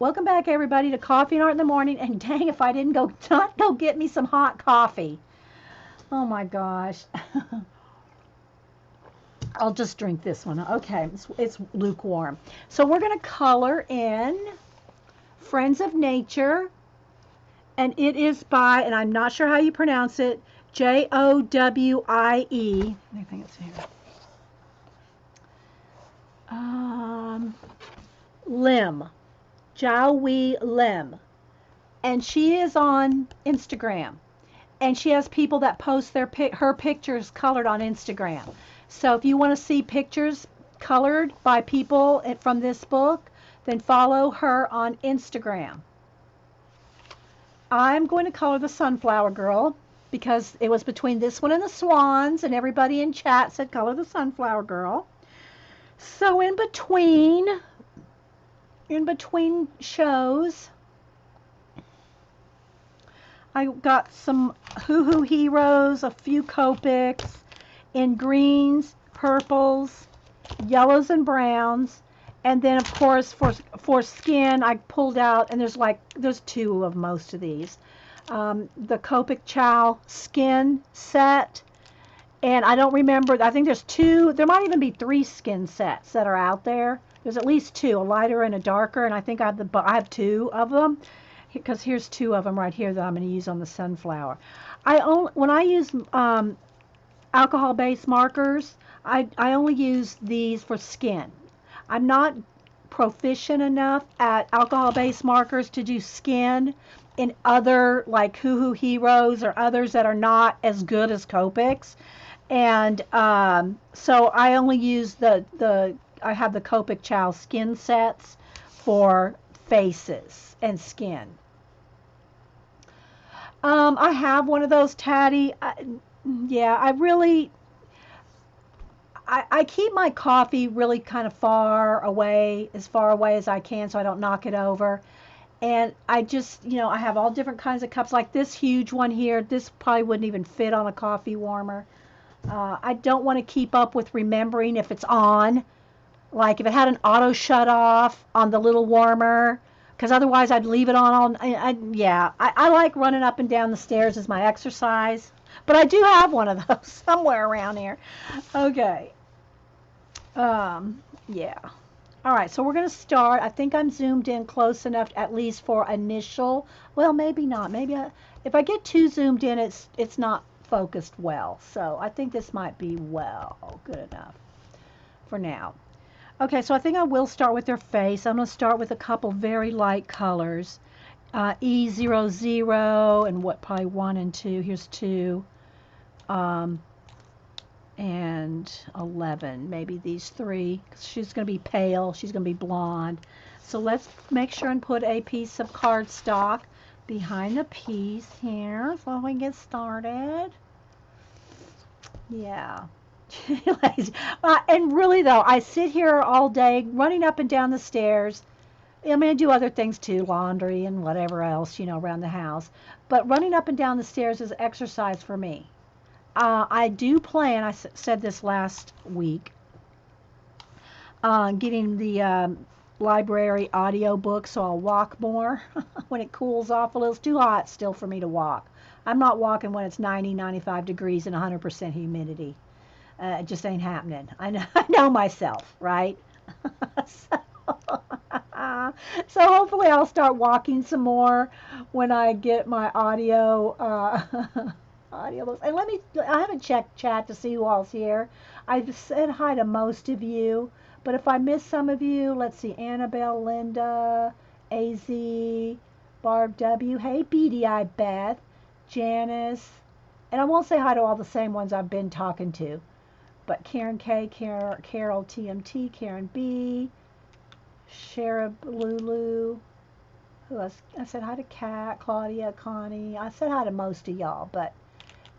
Welcome back, everybody, to Coffee and Art in the Morning. And dang, if I didn't not go get me some hot coffee. Oh my gosh. I'll just drink this one. Okay, it's lukewarm. So we're going to color in Friends of Nature, and it is by, and I'm not sure how you pronounce it, Jowie. I think it's here. Lim. Jowie Lim. And she is on Instagram. And she has people that post her pictures colored on Instagram. So if you want to see pictures colored by people from this book, then follow her on Instagram. I'm going to color the Sunflower Girl because it was between this one and the Swans, and everybody in chat said color the Sunflower Girl. So in between shows, I got some Hoo Hoo Heroes, a few Copics in greens, purples, yellows, and browns. And then, of course, for skin, I pulled out, and there's two of most of these. The Copic Chow skin set. And I don't remember, I think there's two, there might even be three skin sets that are out there. There's at least two, a lighter and a darker, and I think I have two of them, because here's two of them right here that I'm going to use on the sunflower. When I use alcohol-based markers, I only use these for skin. I'm not proficient enough at alcohol-based markers to do skin in other, like Hoo Hoo Heroes or others that are not as good as Copics. And so I only use I have the Copic Chow skin sets for faces and skin. I have one of those Tatty. Yeah, I keep my coffee really kind of as far away as I can, so I don't knock it over. And I just, I have all different kinds of cups, like this huge one here. This probably wouldn't even fit on a coffee warmer. I don't want to keep up with remembering if it's on, like if it had an auto shut off on the little warmer, because otherwise I'd leave it on. I like running up and down the stairs as my exercise, but I do have one of those somewhere around here. Okay. Yeah. All right, so we're going to start. I think I'm zoomed in close enough, at least for initial. Well, maybe not. If I get too zoomed in, it's not focused well. So I think this might be good enough for now. Okay, so I think I will start with their face. I'm going to start with a couple very light colors. E00 and probably 1 and 2. Here's 2. And 11, maybe these 3. She's going to be pale. She's going to be blonde. So let's make sure and put a piece of cardstock behind the piece here so we can get started. Yeah. And really, though, I sit here all day running up and down the stairs. I mean, I do other things too, laundry and whatever else, around the house. But running up and down the stairs is exercise for me. I do plan, I said this last week, getting the library audio book, so I'll walk more when it cools off a little. It's too hot still for me to walk. I'm not walking when it's 90, 95 degrees and 100% humidity. It just ain't happening. I know myself, right? So hopefully I'll start walking some more when I get my audio audio. And I haven't checked chat to see who all's here. I've said hi to most of you, but if I miss some of you, let's see, Annabelle, Linda, AZ, Barb W, hey BDI Beth, Janice, and I won't say hi to all the same ones I've been talking to, but Karen K, Carol TMT, Karen B, Sherab Lulu, who else? I said hi to Kat, Claudia, Connie. I said hi to most of y'all, but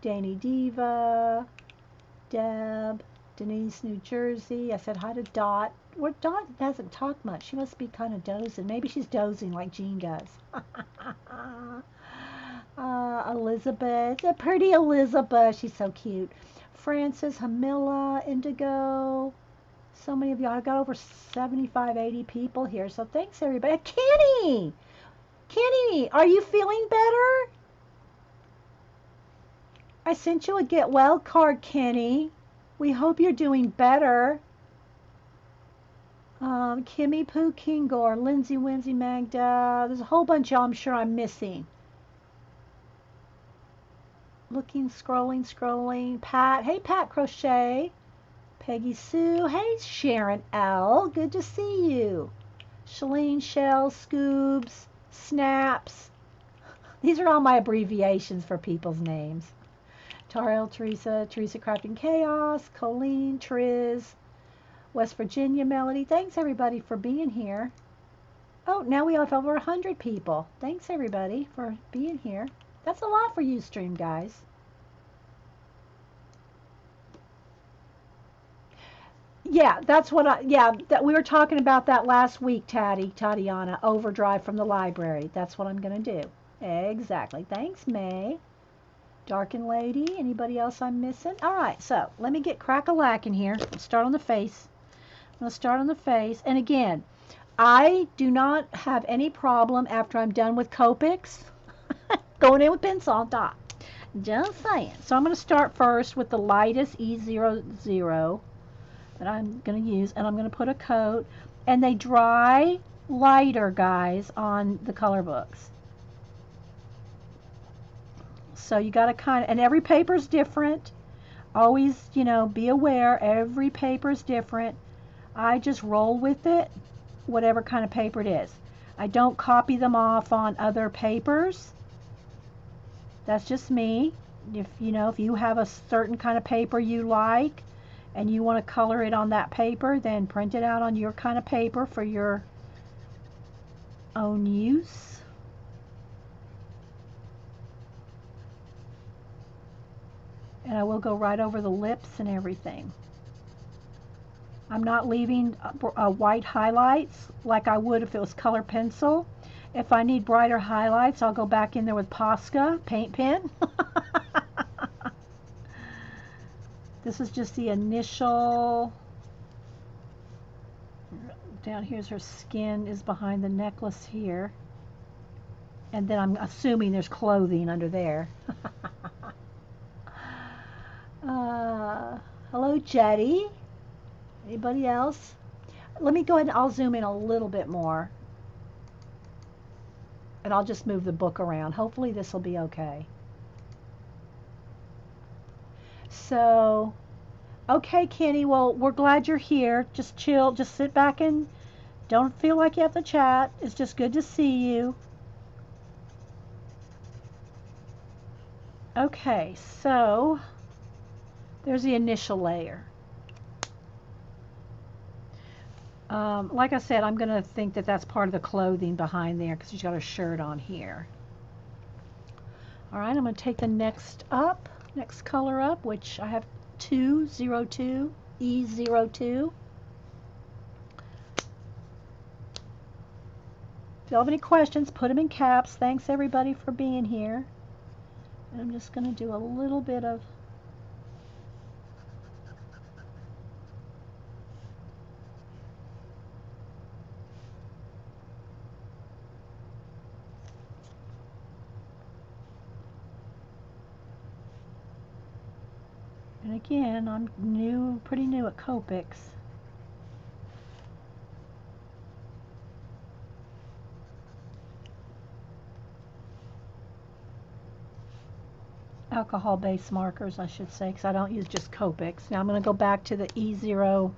Danny Diva, Deb, Denise, New Jersey. I said hi to Dot. Dot doesn't talk much. She must be kind of dozing. Maybe she's dozing like Jean does. Elizabeth, the pretty Elizabeth. She's so cute. Frances, Hamilla, Indigo, So many of you. I got over 75, 80 people here. So thanks, everybody. Kenny! Kenny, are you feeling better? I sent you a get well card, Kenny. We hope you're doing better. Kimmy Pooh Kingor, Lindsay Winsy Magda. There's a whole bunch of y'all I'm sure I'm missing. Looking, scrolling. Pat. Hey, Pat Crochet. Peggy Sue. Hey, Sharon L. Good to see you. Shalene, Shell, Scoobs, Snaps. These are all my abbreviations for people's names. Tariel, Teresa Crafting Chaos, Colleen, Triz, West Virginia Melody. Thanks everybody for being here. Oh, now we have over 100 people. Thanks everybody for being here. That's a lot for Ustream, guys. Yeah, that's what that we were talking about that last week, Tatiana, overdrive from the library. That's what I'm going to do. Exactly. Thanks, May. Darkened Lady. Anybody else I'm missing? All right, so let me get crack-a-lack in here. Let's start on the face. I'm going to start on the face. And again, I do not have any problem after I'm done with Copics going in with pencil on top. Just saying. So I'm going to start first with the lightest E00 that I'm going to use, and I'm going to put a coat. And they dry lighter, guys, on the color books. So you got to kind of, and every paper's different. Always, be aware, every paper's different. I just roll with it, whatever kind of paper it is. I don't copy them off on other papers. That's just me. If you have a certain kind of paper you like and you want to color it on that paper, then print it out on your kind of paper for your own use. And I will go right over the lips and everything. I'm not leaving white highlights like I would if it was color pencil. If I need brighter highlights, I'll go back in there with Posca paint pen. This is just the initial. Down here's her skin is behind the necklace here. And then I'm assuming there's clothing under there. Hello, Jetty. Anybody else? Let me go ahead and I'll zoom in a little bit more. And I'll just move the book around. Hopefully this will be okay. So, okay, Kenny, well, we're glad you're here. Just chill, just sit back and don't feel like you have to chat. It's just good to see you. Okay, so there's the initial layer. Like I said, I'm going to think that that's part of the clothing behind there because she's got a shirt on here. All right, I'm going to take the next color up, which I have 202, E02. If you have any questions, put them in caps. Thanks everybody for being here. And I'm just going to do a little bit of and again, I'm pretty new at Copics. Alcohol-based markers, I should say, because I don't use just Copics. Now I'm going to go back to the E00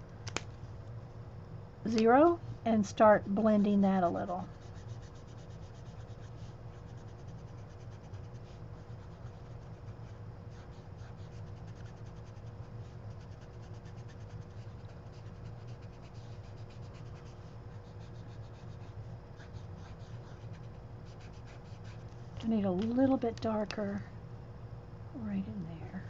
and start blending that a little. I need a little bit darker right in there.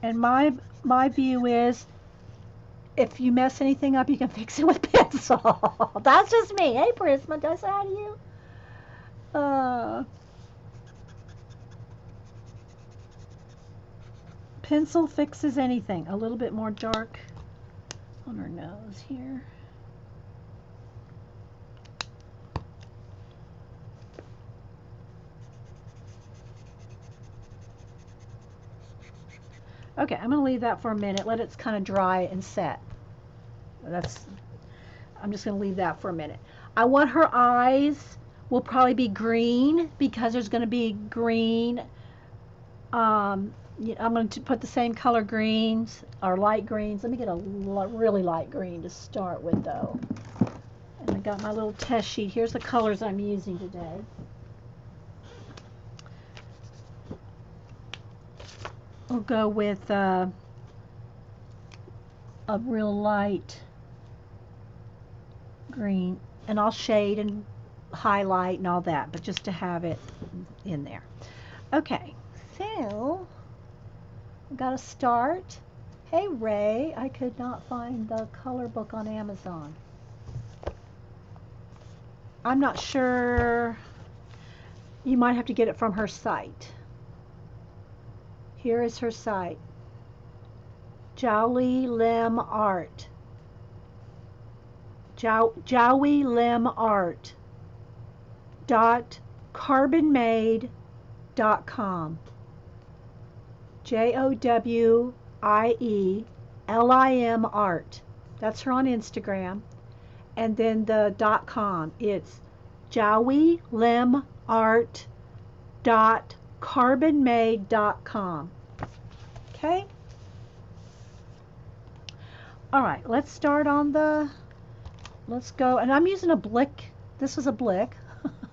And my view is, if you mess anything up, you can fix it with pencil. That's just me. Hey, Prisma, does that to you? Uh, Pencil fixes anything. A little bit more dark on her nose here. Okay, I'm going to leave that for a minute. Let it kind of dry and set. I'm just going to leave that for a minute. I want her eyes will probably be green because there's going to be green. I'm going to put the same color greens or light greens. Let me get a really light green to start with, though. And I got my little test sheet. Here's the colors I'm using today. We'll go with a real light green, and I'll shade and highlight and all that, but just to have it in there. Okay, so we got to start. Hey Ray, I could not find the color book on Amazon. I'm not sure. You might have to get it from her site. Here is her site. Jowie Lim Art. Jowie Lim Art. .carbonmade.com. JOWIELIM Art. That's her on Instagram. And then the .com. It's jowielimart.carbonmade.com. Okay? All right, let's start on let's go. And I'm using a Blick. This was a Blick.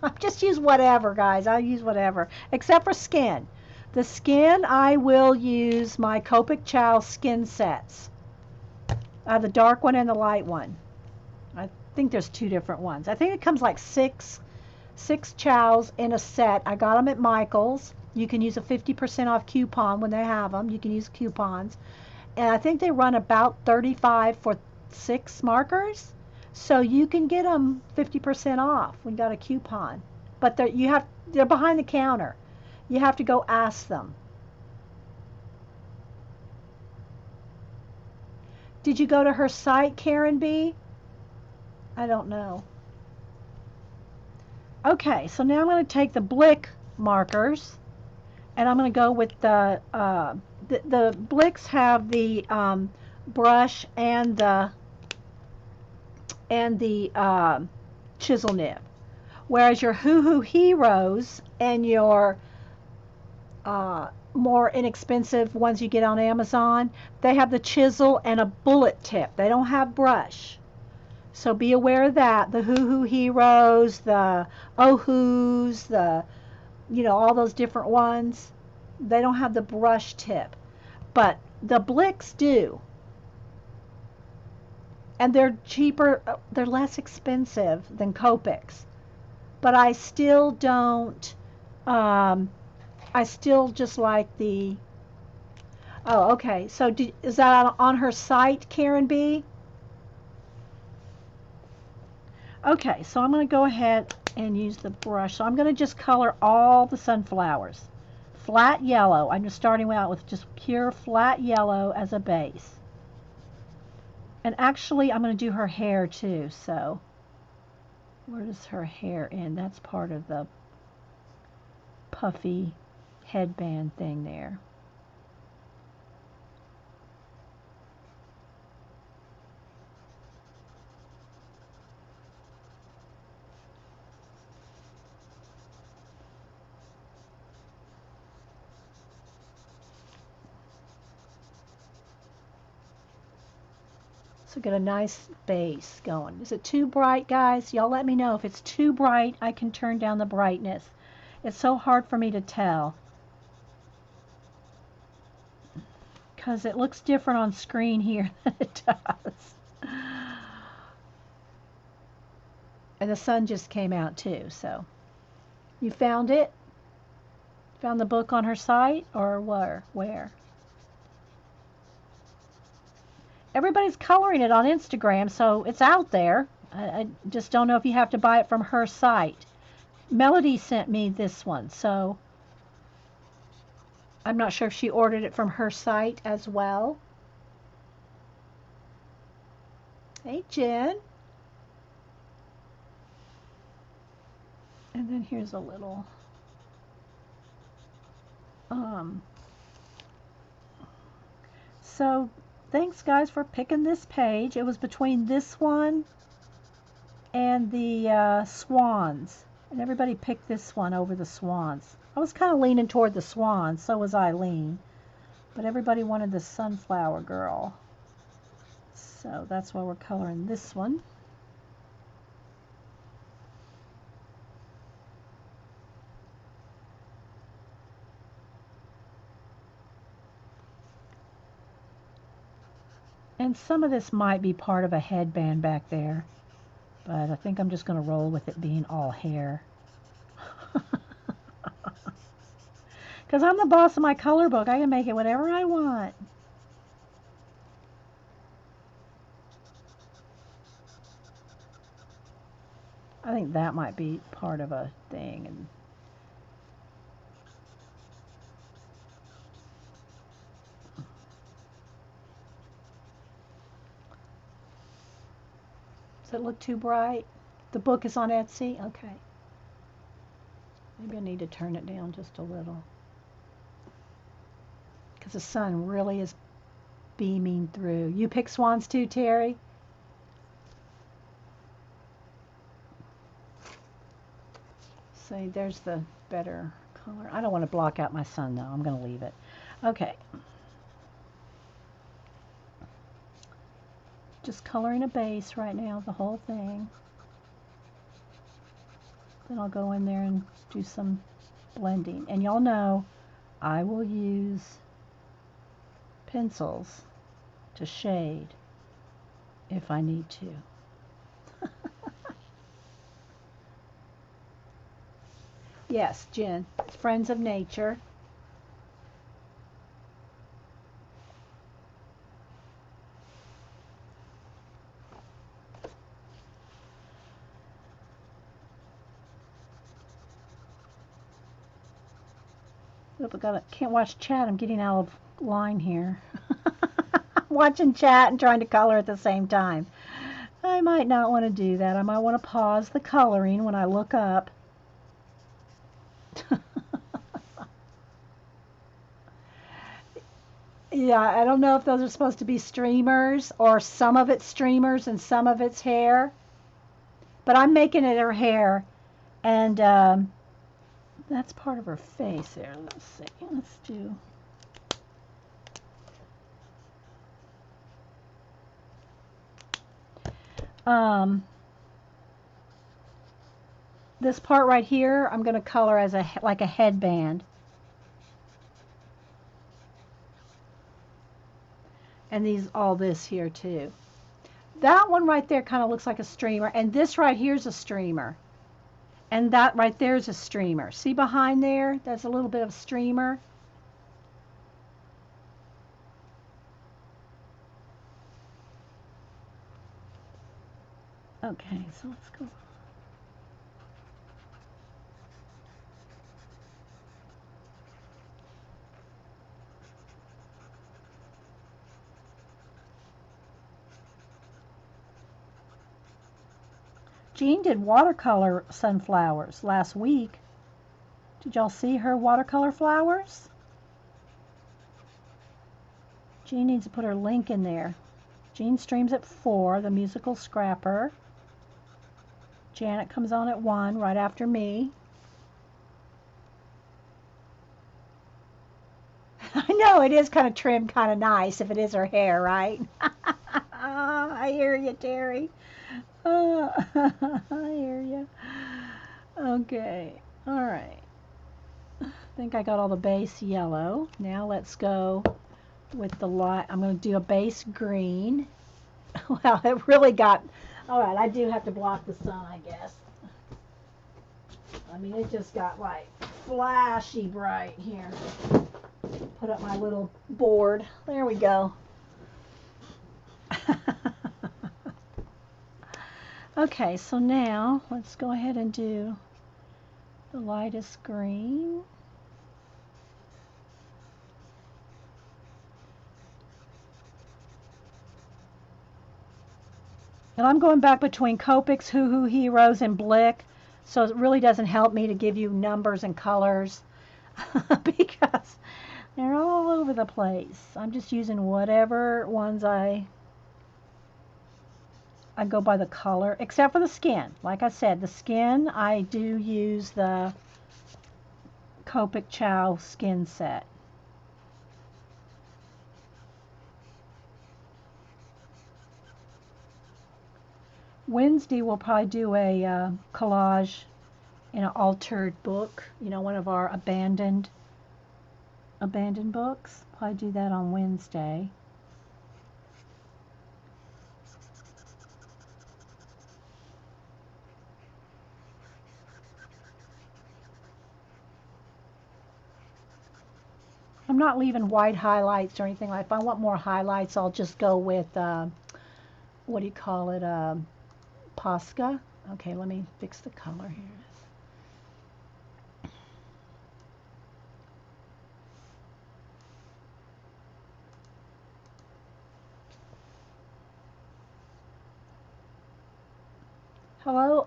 I just use whatever, guys. I use whatever, except for skin. The skin, I will use my Copic Chow skin sets. The dark one and the light one. I think there's two different ones. I think it comes like six chows in a set. I got them at Michael's. You can use a 50% off coupon when they have them. You can use coupons. And I think they run about $35 for 6 markers. So you can get them 50% off when you got a coupon. But they're behind the counter. You have to go ask them. Did you go to her site, Karen B? I don't know. Okay, so now I'm going to take the Blick markers, and I'm going to go with the Blicks have the brush and the chisel nib, whereas your Hoo Hoo Heroes and your more inexpensive ones you get on Amazon, they have the chisel and a bullet tip. They don't have brush. So be aware of that. The Hoo Hoo Heroes, the Ohoo's, all those different ones, they don't have the brush tip. But the Blicks do. And they're cheaper, they're less expensive than Copics. But I still don't, I still just like the, oh, okay. So is that on her site, Karen B? Okay, so I'm going to go ahead and use the brush. So I'm going to just color all the sunflowers. Flat yellow. I'm just starting out with just pure flat yellow as a base. And actually, I'm going to do her hair too. So where does her hair end? That's part of the puffy headband thing there. So get a nice base going. Is it too bright, guys? Y'all let me know. If it's too bright, I can turn down the brightness. It's so hard for me to tell, because it looks different on screen here than it does. And the sun just came out too, so. You found it? Found the book on her site, or where? everybody's coloring it on Instagram, so it's out there. I just don't know if you have to buy it from her site. Melody sent me this one, so I'm not sure if she ordered it from her site as well. Hey, Jen. And then here's a little so thanks guys for picking this page. It was between this one and the swans, and everybody picked this one over the swans. I was kind of leaning toward the swans, so was Eileen, but everybody wanted the sunflower girl, so that's why we're coloring this one. And some of this might be part of a headband back there, but I think I'm just going to roll with it being all hair. Because I'm the boss of my color book. I can make it whatever I want. I think that might be part of a thing. And does it look too bright? The book is on Etsy? Okay. Maybe I need to turn it down just a little. Because the sun really is beaming through. You pick swans too, Terry? See, there's the better color. I don't want to block out my sun, though. I'm going to leave it. Okay. Just coloring a base right now, the whole thing. Then I'll go in there and do some blending. And y'all know I will use pencils to shade if I need to. Yes, Jen, Friends of Nature. Oop, can't watch chat. I'm getting out of line here. Watching chat and trying to color at the same time. I might not want to do that. I might want to pause the coloring when I look up. Yeah, I don't know if those are supposed to be streamers or some of it's streamers and some of it's hair. But I'm making it her hair. And that's part of her face there. Let's see. Let's do... this part right here, I'm going to color as like a headband. And all this here too. That one right there kind of looks like a streamer, and this right here is a streamer. And that right there is a streamer. See behind there? That's a little bit of streamer. Okay, so let's go. Jean did watercolor sunflowers last week. Did y'all see her watercolor flowers? Jean needs to put her link in there. Jean streams at 4, the musical scrapper. Janet comes on at 1, right after me. I know, it is kind of trimmed kind of nice if it is her hair, right? I hear you, Terry. I hear you. Okay, all right. I think I got all the base yellow. Now let's go with the light. I'm going to do a base green. Well, it really got... All right, I do have to block the sun, I guess. I mean, it just got like flashy bright here. Put up my little board. There we go. Okay, so now let's go ahead and do the lightest green. And I'm going back between Copics, Hoo Hoo Heroes, and Blick, so it really doesn't help me to give you numbers and colors because they're all over the place. I'm just using whatever ones I go by the color, except for the skin. Like I said, the skin, I do use the Copic Chow skin set. Wednesday we'll probably do a collage in an altered book, you know, one of our abandoned books. Probably do that on Wednesday. I'm not leaving white highlights or anything like that. If I want more highlights, I'll just go with, what do you call it, Posca. Okay, let me fix the color here. Hello,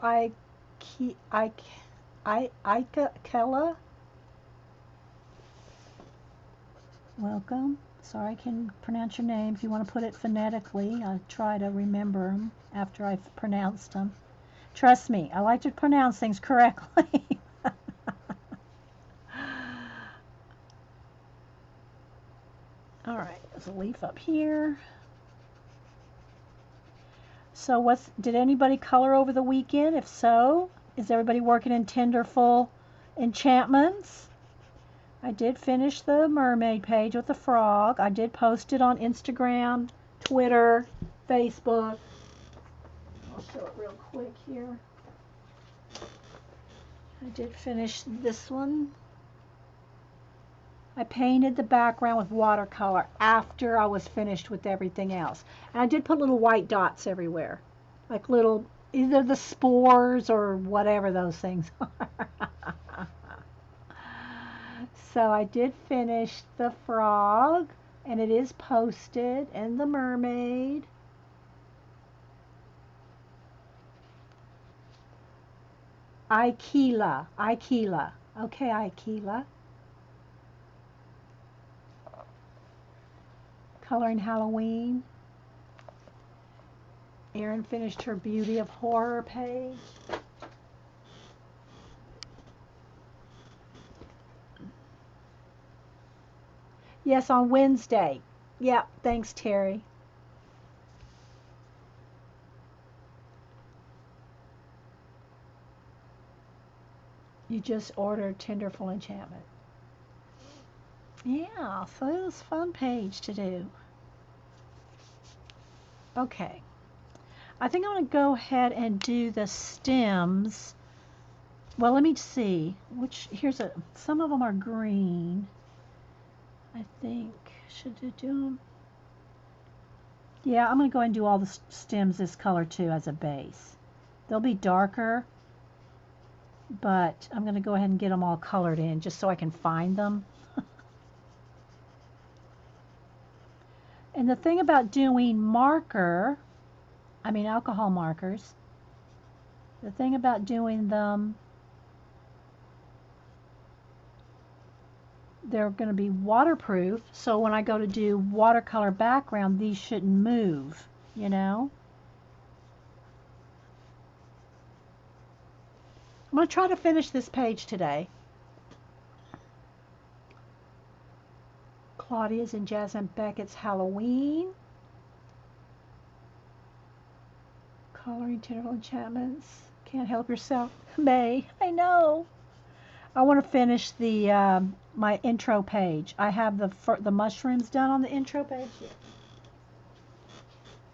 Kella. Welcome. Sorry I can pronounce your name. If you want to put it phonetically, I'll try to remember them after I've pronounced them. Trust me, I like to pronounce things correctly. All right, there's a leaf up here. So did anybody color over the weekend? If so, is everybody working in Tenderful Enchantments? I did finish the mermaid page with the frog. I did post it on Instagram, Twitter, Facebook. I'll show it real quick here. I did finish this one. I painted the background with watercolor after I was finished with everything else. And I did put little white dots everywhere. Like little, either the spores or whatever those things are. So I did finish the frog, and it is posted, and the mermaid. Ikela. Okay, Ikela. Coloring Halloween. Erin finished her Beauty of Horror page. Yes, on Wednesday. Yeah, thanks, Terry. You just ordered Tenderful Enchantment. Yeah, so it was a fun page to do. Okay. I think I'm going to go ahead and do the stems. Well, let me see. Some of them are green. I think, should I do them? Yeah, I'm going to go ahead and do all the stems this color too as a base. They'll be darker, but I'm going to go ahead and get them all colored in just so I can find them. And the thing about doing alcohol markers, the thing about doing them, they're going to be waterproof, so when I go to do watercolor background, these shouldn't move, you know? I'm going to try to finish this page today. Claudia's and Jasmine Beckett's Halloween. Coloring Tenderful Enchantments. Can't help yourself. May. I know. I want to finish the my intro page. I have the mushrooms done on the intro page.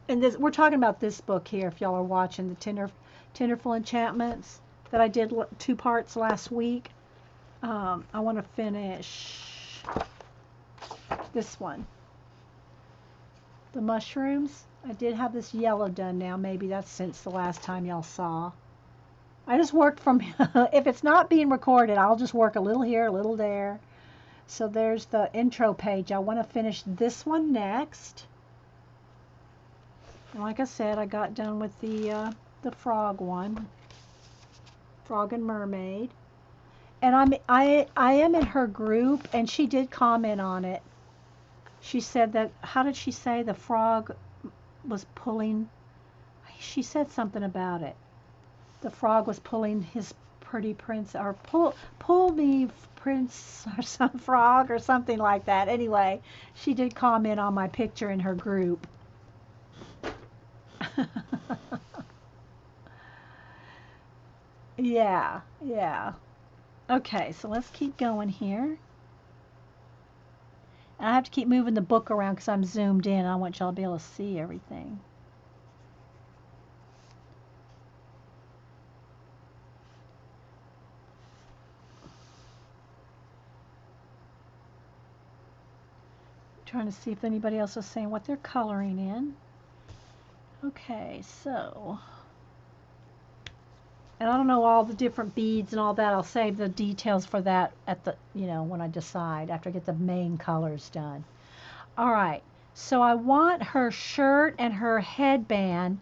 And we're talking about this book here, if y'all are watching, the Tenderful Enchantments that I did 2 parts last week. I want to finish this one, the mushrooms. I did have this yellow done now. Maybe that's since the last time y'all saw. I just worked from, if it's not being recorded, I'll just work a little here, a little there. So there's the intro page. I want to finish this one next. And like I said, I got done with the frog one, frog and mermaid. And I am in her group, and she did comment on it. She said that, how did she say the frog was pulling? She said something about it. The frog was pulling his pretty prince, or pull me prince, or some frog, or something like that. Anyway, she did comment on my picture in her group. Yeah, yeah. Okay, so let's keep going here. And I have to keep moving the book around because I'm zoomed in. I want y'all to be able to see everything. Trying to see if anybody else is saying what they're coloring in. Okay, so, and I don't know all the different beads and all that. I'll save the details for that at the, when I decide, after I get the main colors done. All right, so I want her shirt and her headband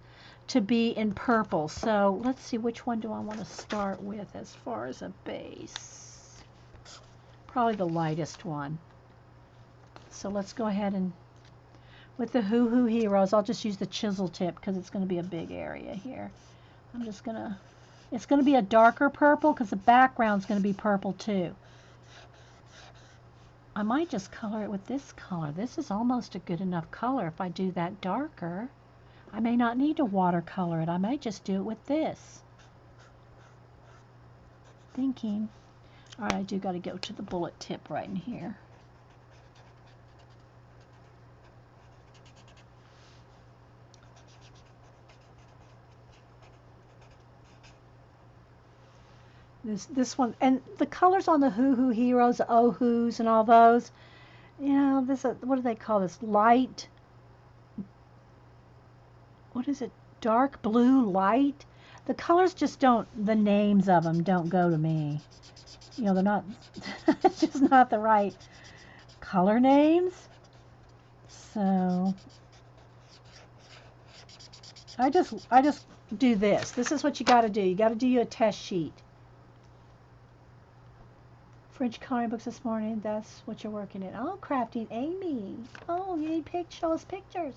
to be in purple. So let's see, which one do I want to start with as far as a base? Probably the lightest one. So let's go ahead and, with the Hoo Hoo Heroes, I'll just use the chisel tip because it's going to be a big area here. I'm just going to, it's going to be a darker purple because the background's going to be purple too. I might just color it with this color. This is almost a good enough color. If I do that darker, I may not need to watercolor it. I may just do it with this. Thinking. All right, I do got to go to the bullet tip right in here. This one, and the colors on the Hoo Hoo Heroes, the Oh Hoos and all those, this, what do they call this? Light, what is it? Dark blue light? The colors just don't, the names of them don't go to me. They're not, it's just not the right color names. So, I just do this. This is what you got to do. You got to do you a test sheet. French coloring books this morning. That's what you're working in. Oh, crafting Amy. Oh, you need show us pictures.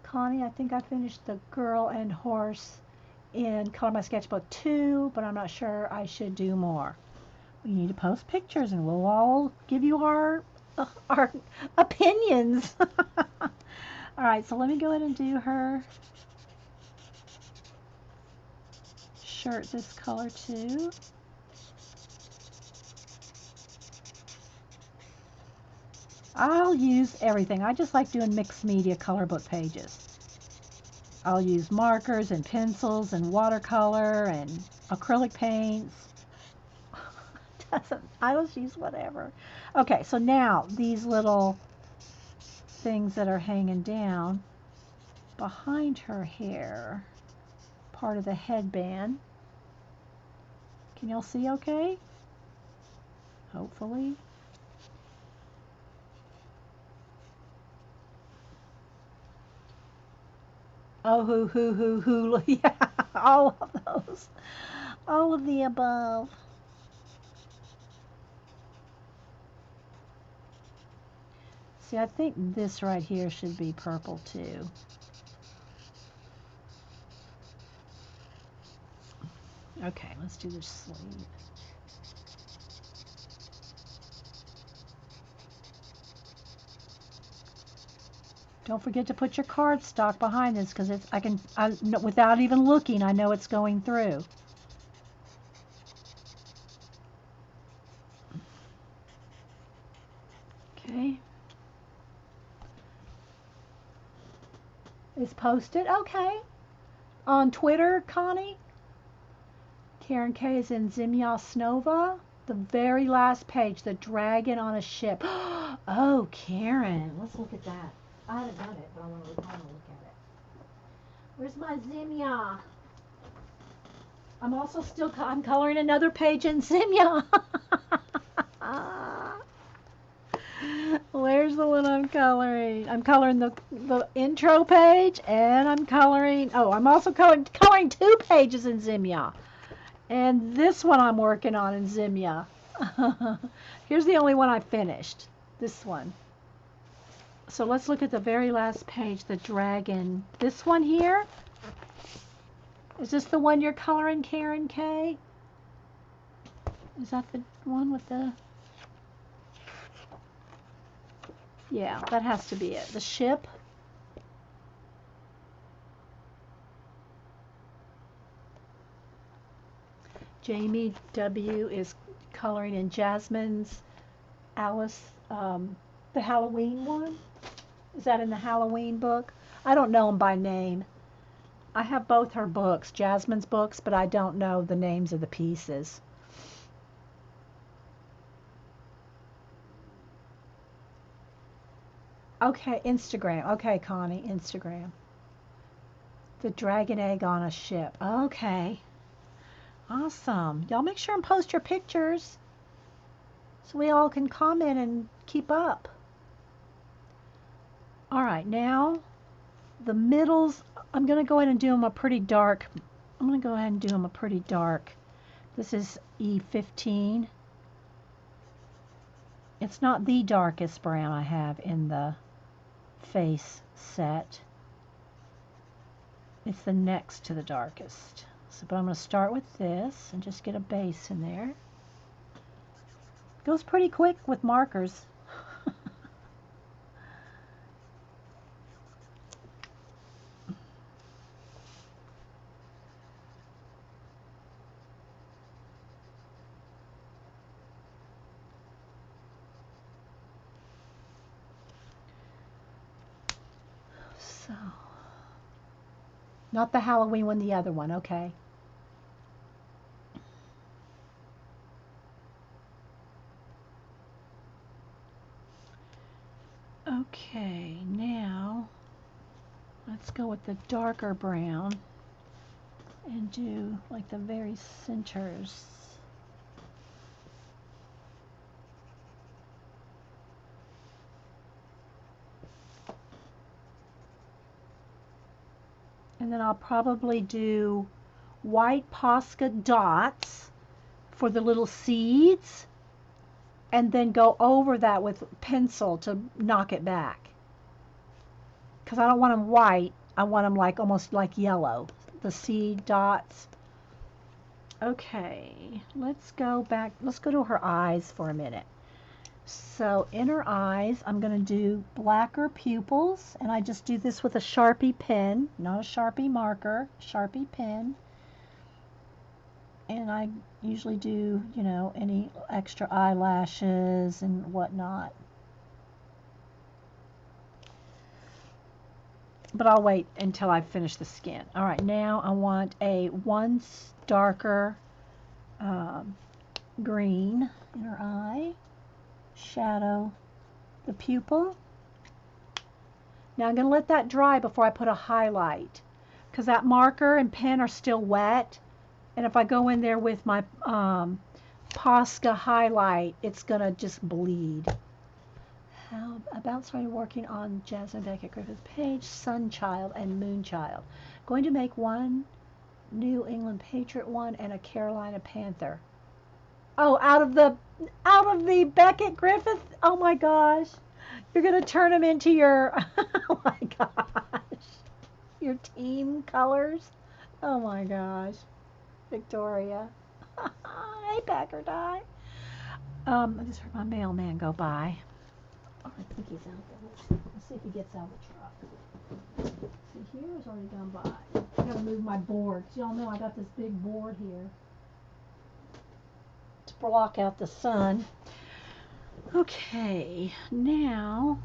Connie, I think I finished the girl and horse in Color My Sketchbook 2, but I'm not sure I should do more. We need to post pictures, and we'll all give you our opinions. All right, so let me go ahead and do her shirt this color too. I'll use everything. I just like doing mixed media color book pages. I'll use markers and pencils and watercolor and acrylic paints. I just use whatever. Okay, so now these little things that are hanging down behind her hair, part of the headband. Can y'all see okay? Hopefully. Oh, hoo. Yeah, all of those. All of the above. See, I think this right here should be purple too. Okay, let's do the sleeve. Don't forget to put your cardstock behind this because it's without even looking, I know it's going through. Okay. It's posted. Okay. On Twitter, Connie. Karen K is in Zimyasnova. The very last page, the dragon on a ship. Oh, Karen, let's look at that. I haven't done it, but I want to look at it. Where's my Zimya? I'm also still, I'm coloring another page in Zimya. Where's the one I'm coloring? I'm coloring the intro page, and I'm coloring, oh, I'm also coloring 2 pages in Zimya. And this one I'm working on in Zimya. Here's the only one I finished, this one. So let's look at the very last page, the dragon. This one here? Is this the one you're coloring, Karen K? Is that the one with the... Yeah, that has to be it. The ship. Jamie W. is coloring in Jasmine's Alice, the Halloween one. Is that in the Halloween book? I don't know them by name. I have both her books, Jasmine's books, but I don't know the names of the pieces. Okay, Instagram. Okay, Connie, Instagram. The dragon egg on a ship. Okay. Awesome. Y'all make sure and post your pictures so we all can comment and keep up. All right, now the middles, I'm going to go ahead and do them a pretty dark. I'm going to go ahead and do them a pretty dark. This is E15. It's not the darkest brown I have in the face set. It's the next to the darkest. So, but I'm going to start with this and just get a base in there. Goes pretty quick with markers. So, not the Halloween one, the other one, okay. Okay, now let's go with the darker brown and do like the very centers. And then I'll probably do white Posca dots for the little seeds, and then go over that with pencil to knock it back. Because I don't want them white, I want them like almost like yellow, the seed dots. Okay, let's go back, let's go to her eyes for a minute. So in her eyes, I'm going to do blacker pupils, and I just do this with a Sharpie pen, not a Sharpie marker, Sharpie pen. And I usually do, you know, any extra eyelashes and whatnot. But I'll wait until I finish the skin. All right, now I want a once darker green in her eye. Shadow the pupil. Now I'm going to let that dry before I put a highlight, because that marker and pen are still wet, and if I go in there with my Posca highlight, it's going to just bleed. How about starting working on Jasmine Beckett Griffith page, Sunchild and Moonchild. Going to make one New England Patriot one and a Carolina Panther. Oh, out of the Beckett Griffith? Oh my gosh. You're going to turn them into your, oh my gosh, your team colors? Oh my gosh. Victoria. Hey, Packer Die. I just heard my mailman go by. Oh, I think he's out there. Let's see if he gets out of the truck. See, here's already gone by. I gotta move my board. Y'all know I got this big board here to block out the sun. Okay, now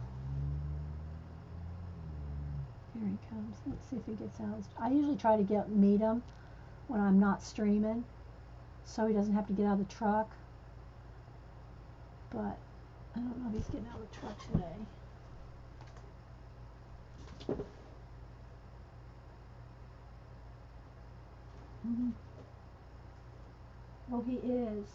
here he comes. Let's see if he gets out. I usually try to meet him when I'm not streaming, so he doesn't have to get out of the truck. But I don't know if he's getting out of the truck today. Mhm. Oh, he is.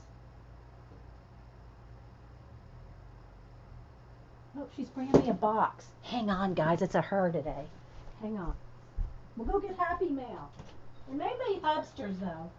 Oh, she's bringing me a box. Hang on, guys. It's a her today. Hang on. We'll go get Happy Mail. It may be upstairs, though.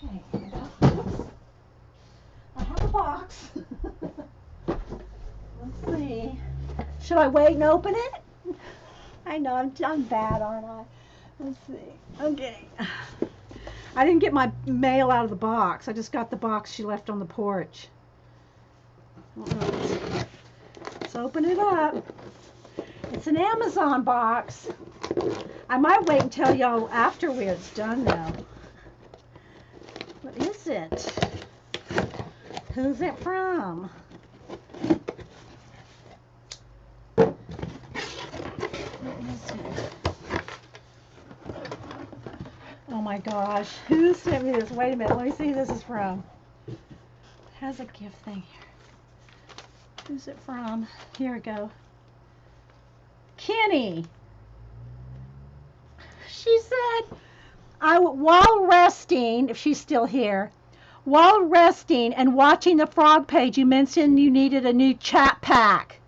Okay. I have a box. Let's see. Should I wait and open it? I know, I'm bad, aren't I? Let's see. Okay. I didn't get my mail out of the box. I just got the box she left on the porch. Let's open it up. It's an Amazon box. I might wait and tell y'all after it's done, though. What is it? Who's it from? Oh my gosh, who sent me this? Wait a minute, let me see who this is from. It has a gift thing here. Who's it from? Here we go. Kenny. She said, while resting, if she's still here, while resting and watching the frog page, you mentioned you needed a new chat pack.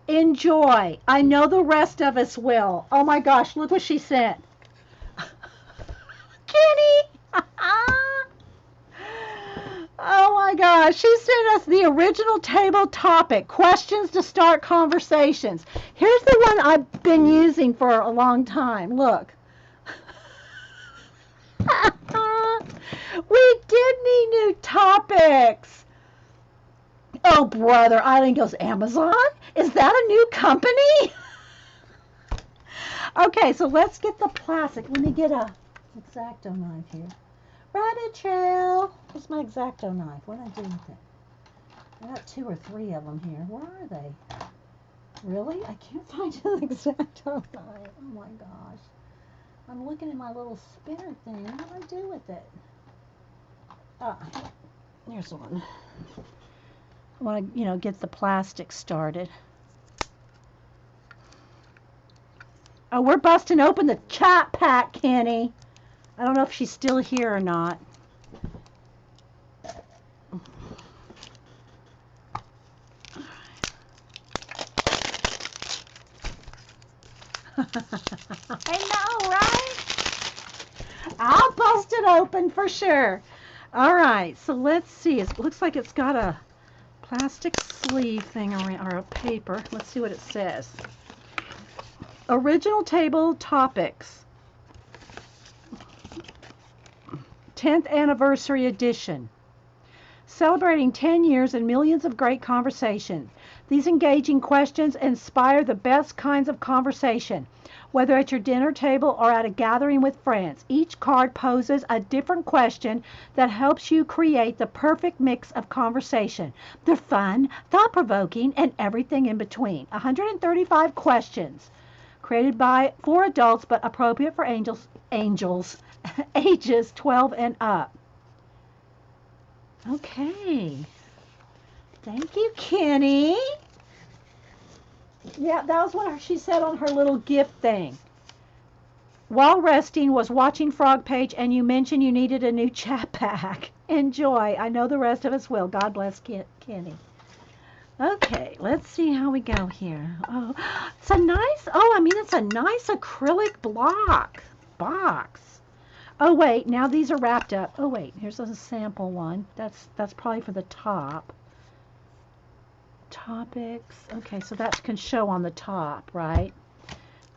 Enjoy. I know the rest of us will. Oh my gosh, look what she sent. Kenny! Oh my gosh, she sent us the original table topic, questions to start conversations. Here's the one I've been using for a long time. Look. We did need new topics. Oh, brother, Eileen goes, Amazon? Is that a new company? Okay, so let's get the plastic. Let me get a X-Acto knife here. Rabbit trail. Where's my X-Acto knife? What did I do with it? I got 2 or 3 of them here. Where are they? Really? I can't find an X-Acto knife. Oh my gosh. I'm looking at my little spinner thing. What do I do with it? Ah, there's one. I want to, get the plastic started. Oh, we're busting open the chat pack, Kenny. I don't know if she's still here or not. I know, right? I'll bust it open for sure. All right, so let's see. It looks like it's got a plastic sleeve thing around, or a paper. Let's see what it says. Original table topics. 10th anniversary edition. Celebrating 10 years and millions of great conversations. These engaging questions inspire the best kinds of conversation, whether at your dinner table or at a gathering with friends. Each card poses a different question that helps you create the perfect mix of conversation. They're fun, thought-provoking, and everything in between. 135 questions created for adults but appropriate for angels ages 12 and up. Okay. Thank you, Kenny. Yeah, that was what she said on her little gift thing. While resting was watching Frog Page, and you mentioned you needed a new chat pack. Enjoy. I know the rest of us will. God bless Kenny. Okay, let's see how we go here. Oh, it's a nice, it's a nice acrylic box. Oh wait, now these are wrapped up. Oh wait, here's a sample one. That's probably for the top. Topics. Okay, so that can show on the top, right?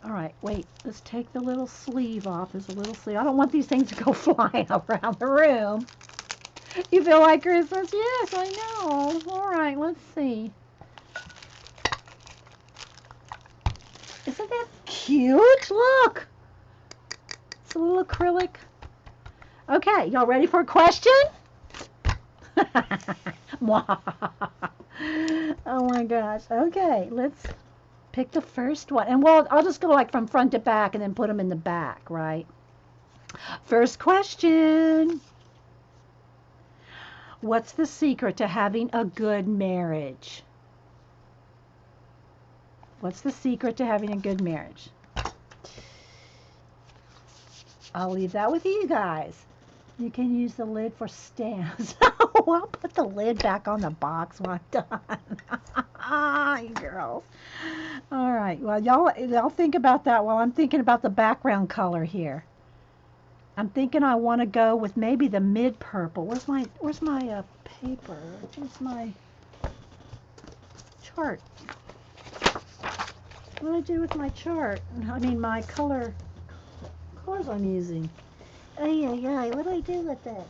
All right, wait. Let's take the little sleeve off. There's a little sleeve. I don't want these things to go flying around the room. You feel like Christmas? Yes, I know. All right, let's see. Isn't that cute? Look. It's a little acrylic. Okay, y'all ready for a question? Oh my gosh. Okay, let's pick the first one. And well, I'll just go like from front to back and then put them in the back, right? First question. What's the secret to having a good marriage? What's the secret to having a good marriage? I'll leave that with you guys. You can use the lid for stamps. Oh, I'll put the lid back on the box when I'm done. You girls. All right. Well, y'all think about that while I'm thinking about the background color here. I'm thinking I want to go with maybe the mid purple. Where's my paper? Where's my chart? What do I do with my chart? I mean my colors I'm using. Ay, what do I do with it?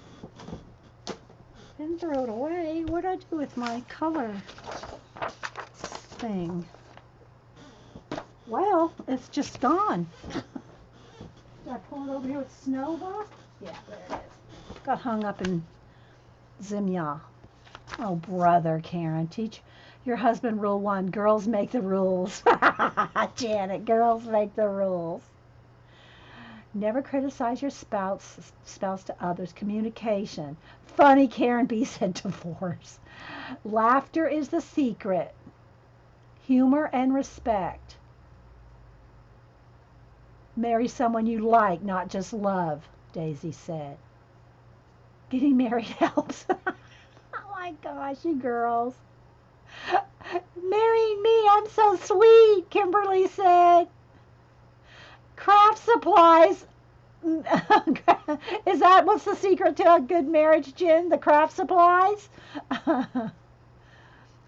Didn't throw it away. What do I do with my color thing? Well, it's just gone. Did I pull it over here with Snowball? Yeah, there it is. Got hung up in Zimya. Oh, brother, Karen, teach your husband rule 1. Girls make the rules. Janet, girls make the rules. Never criticize your spouse to others. Communication. Funny, Karen B said divorce. Laughter is the secret. Humor and respect. Marry someone you like, not just love, Daisy said. Getting married helps. Oh my gosh, you girls. Marrying me, I'm so sweet, Kimberly said. Craft supplies. Is that what's the secret to a good marriage, Jen? The craft supplies?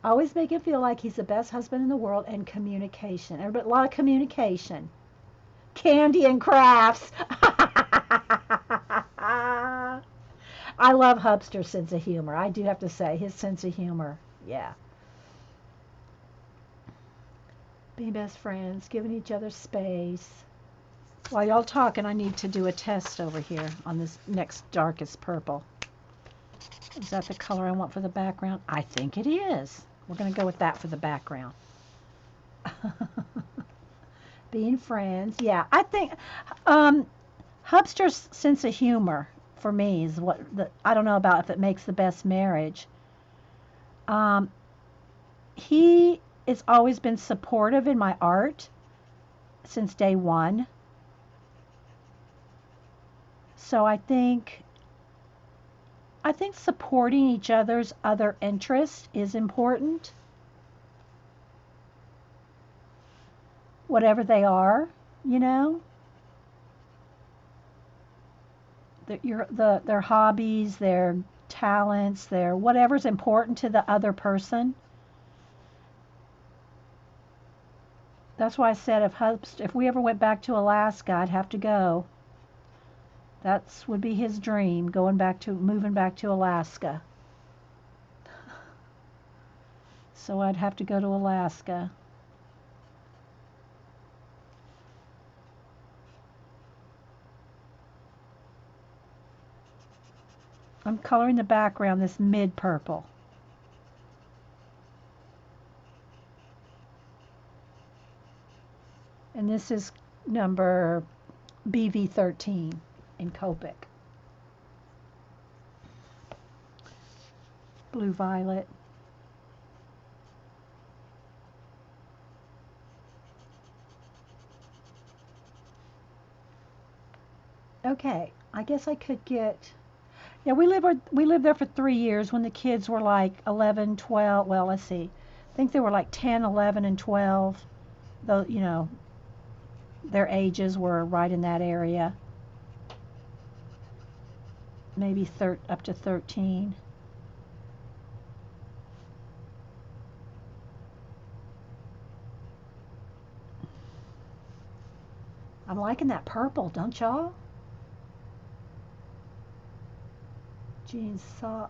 Always make him feel like he's the best husband in the world, and communication. A lot of communication. Candy and crafts. I love Hubster's sense of humor. I do have to say, his sense of humor. Yeah. Being best friends, giving each other space. While y'all talking, I need to do a test over here on this next darkest purple. Is that the color I want for the background? I think it is. We're going to go with that for the background. Being friends. Yeah, I think Hubster's sense of humor for me is I don't know about if it makes the best marriage. He has always been supportive in my art since day one. So I think supporting each other's other interests is important. Whatever they are, you know. Their hobbies, their talents, their whatever's important to the other person. That's why I said if we ever went back to Alaska, I'd have to go. That would be his dream, moving back to Alaska. So I'd have to go to Alaska. I'm coloring the background this mid purple. And this is number BV13 in Copic. Blue violet. Okay, I guess I could get. Yeah, we lived there for 3 years when the kids were like 11, 12. Well, let's see. I think they were like 10, 11, and 12. Though, you know, their ages were right in that area. Maybe up to 13. I'm liking that purple, don't y'all? Jean saw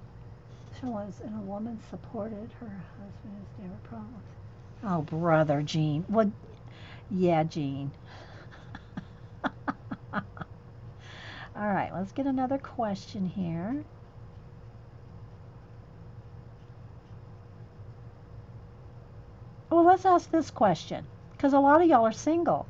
was and a woman supported her husband as never promised. Oh, brother, Jean. Well, yeah, Jean. All right, let's get another question here. Well, let's ask this question because a lot of y'all are single.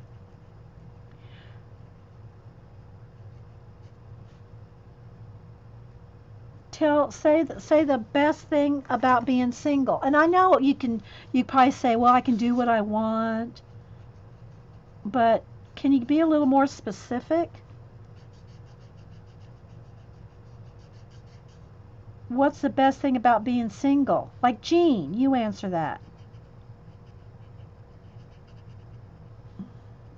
Say the best thing about being single. And I know you probably say, well, I can do what I want, but can you be a little more specific? What's the best thing about being single? Like Jean, you answer that.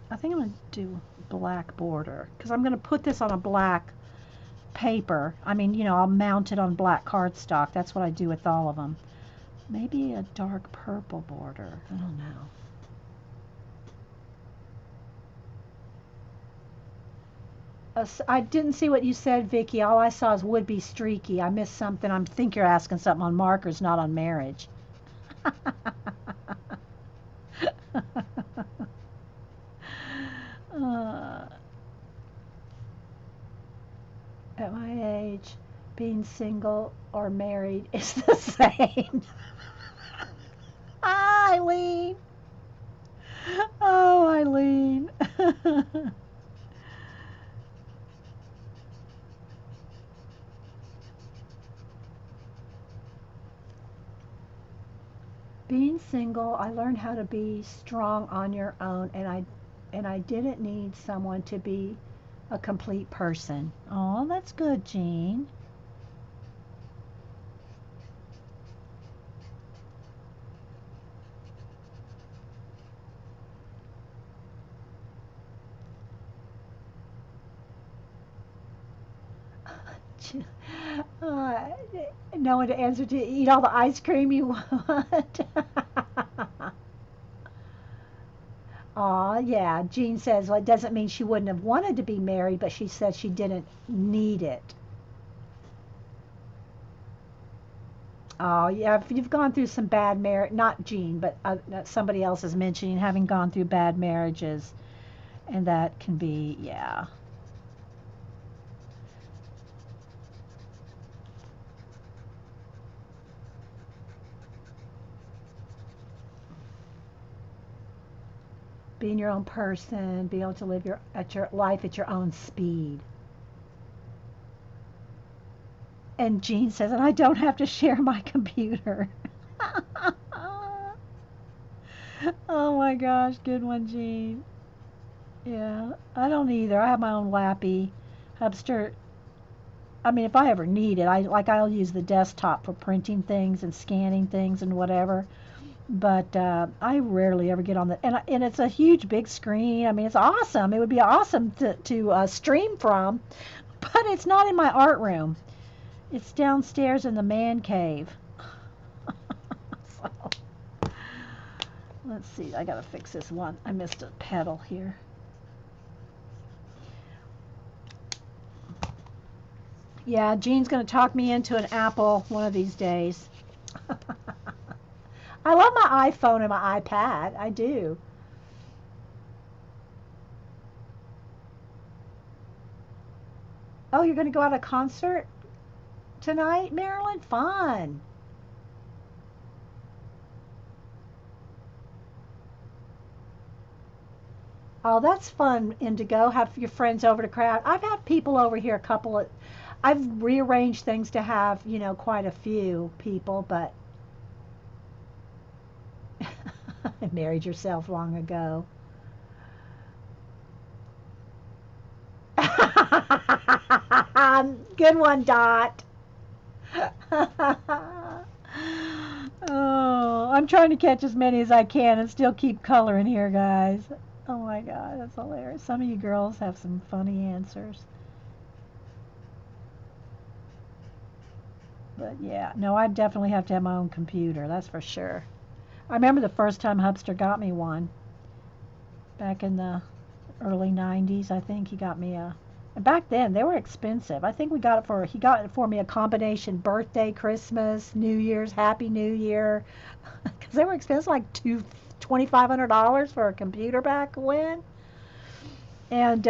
I think I'm going to do black border because I'm going to put this on a black paper. I mean, I'll mount it on black cardstock. That's what I do with all of them. Maybe a dark purple border. I don't know. I didn't see what you said, Vicky. All I saw is would be streaky. I missed something. I think you're asking something on markers, not on marriage. uh, at my age, being single or married is the same. Eileen. Oh, Eileen. Being single, I learned how to be strong on your own, and I didn't need someone to be a complete person. Oh, that's good, Jean. Uh, no one to answer to eat all the ice cream you want. Aw, yeah. Jean says, well, it doesn't mean she wouldn't have wanted to be married, but she said she didn't need it. Oh, yeah. If you've gone through some bad marriage, not Jean, but somebody else is mentioning having gone through bad marriages, and that can be, yeah. Being your own person, be able to live your life at your own speed. And Jean says, and I don't have to share my computer. Oh my gosh, good one, Jean. Yeah, I don't either. I have my own Lappy Hubster. I mean, if I ever need it, I'll use the desktop for printing things and scanning things and whatever. But I rarely ever get on the and it's a huge big screen. I mean, it's awesome. It would be awesome to stream from, but it's not in my art room. It's downstairs in the man cave. So, let's see. I gotta fix this one. I missed a pedal here. Yeah, Jean's gonna talk me into an Apple one of these days. I love my iPhone and my iPad. I do. Oh, you're gonna go out to a concert tonight, Marilyn? Fun. Oh, that's fun, Indigo. Have your friends over to crowd. I've had people over here, a couple of. I've rearranged things to have, quite a few people, but married yourself long ago. Good one, Dot. Oh, I'm trying to catch as many as I can and still keep coloring here, guys. Oh my God, that's hilarious. Some of you girls have some funny answers. But yeah, no, I definitely have to have my own computer, that's for sure. I remember the first time Hubster got me one back in the early 90s. I think he got me a. And back then they were expensive. I think he got it for me a combination birthday, Christmas, New Year's, Happy New Year, because they were expensive, like $2,500 for a computer back when. And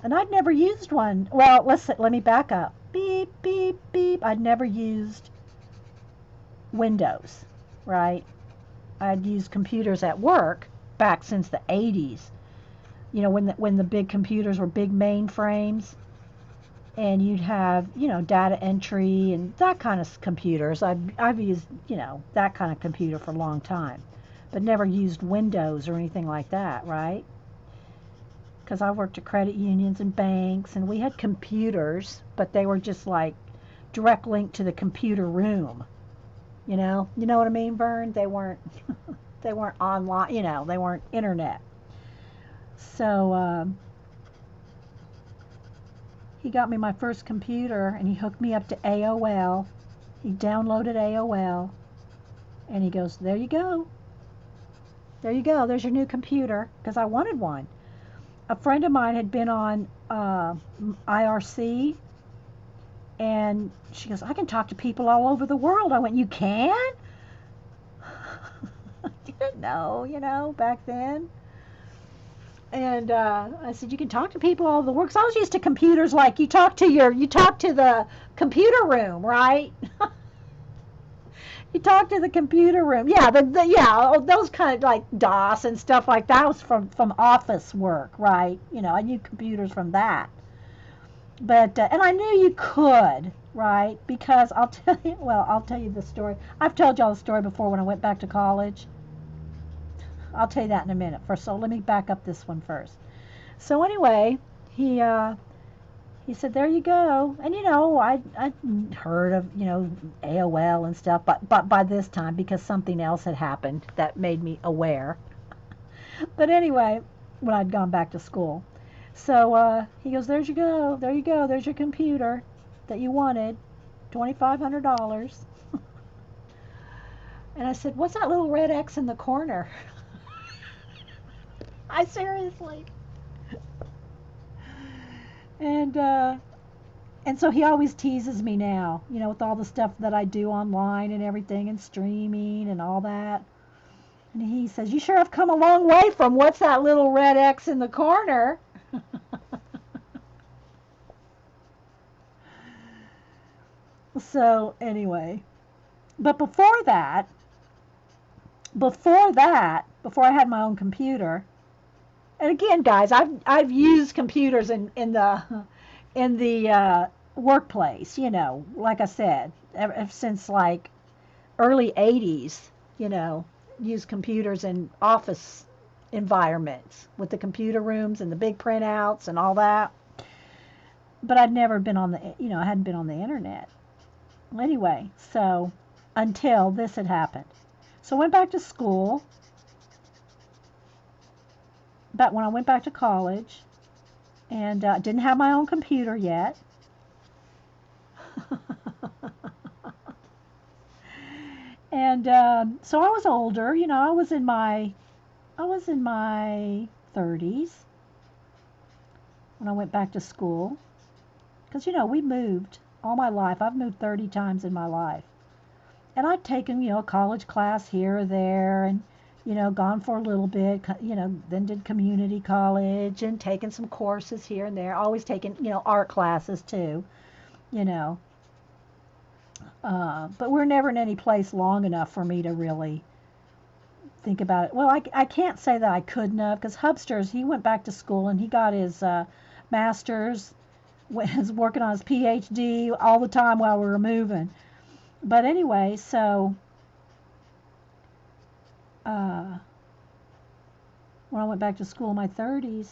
And I'd never used one. Well, let me back up. Beep, beep, beep. I'd never used Windows, right? I'd used computers at work back since the 80s. You know, when the big computers were big mainframes, and you'd have, you know, data entry and that kind of computers. I've used, you know, that kind of computer for a long time, but never used Windows or anything like that, right? Because I worked at credit unions and banks, and we had computers, but they were just like direct link to the computer room. You know what I mean, Vern? They weren't they weren't online. You know, they weren't internet. So he got me my first computer, and he hooked me up to AOL. He downloaded AOL, and he goes, "There you go. There you go. There's your new computer." Because I wanted one. A friend of mine had been on IRC, and she goes, "I can talk to people all over the world." I went, "You can?" Didn't know, you know, back then. And I said, "You can talk to people all over the world." 'Cause I was used to computers like you talk to the computer room, right? You talk to the computer room. Yeah, those kind of like DOS and stuff like that was from office work, right? You know, I knew computers from that. But and I knew you could, right? Because I'll tell you the story. I've told y'all the story before when I went back to college. I'll tell you that in a minute. First, so let me back up this one first. So anyway, he said, "There you go." And you know, I heard of, you know, AOL and stuff, but by this time, because something else had happened that made me aware. But anyway, when I'd gone back to school, so he goes, "There you go, there you go, there's your computer that you wanted, $2,500." And I said, "What's that little red X in the corner?" I seriously. And so he always teases me now, you know, with all the stuff that I do online and everything and streaming and all that. And he says, "You sure have come a long way from what's that little red X in the corner." So anyway, but before I had my own computer, and again, guys, I've used computers in the workplace. You know, like I said, ever since like early '80s. You know, used computers in office environments with the computer rooms and the big printouts and all that. But I'd never been on the, you know, I hadn't been on the internet. Anyway, so until this had happened. So I went back to school. But when I went back to college, and didn't have my own computer yet. And so I was older, you know, I was in my 30s when I went back to school. Because, you know, we moved all my life. I've moved 30 times in my life. And I'd taken, you know, a college class here or there, and, you know, gone for a little bit, you know, then did community college and taken some courses here and there. Always taken, you know, art classes too, you know. But we're never in any place long enough for me to really think about it. Well, I can't say that I couldn't have, because Hubsters, he went back to school and he got his master's, was working on his PhD all the time while we were moving. But anyway, so uh, when I went back to school in my 30s,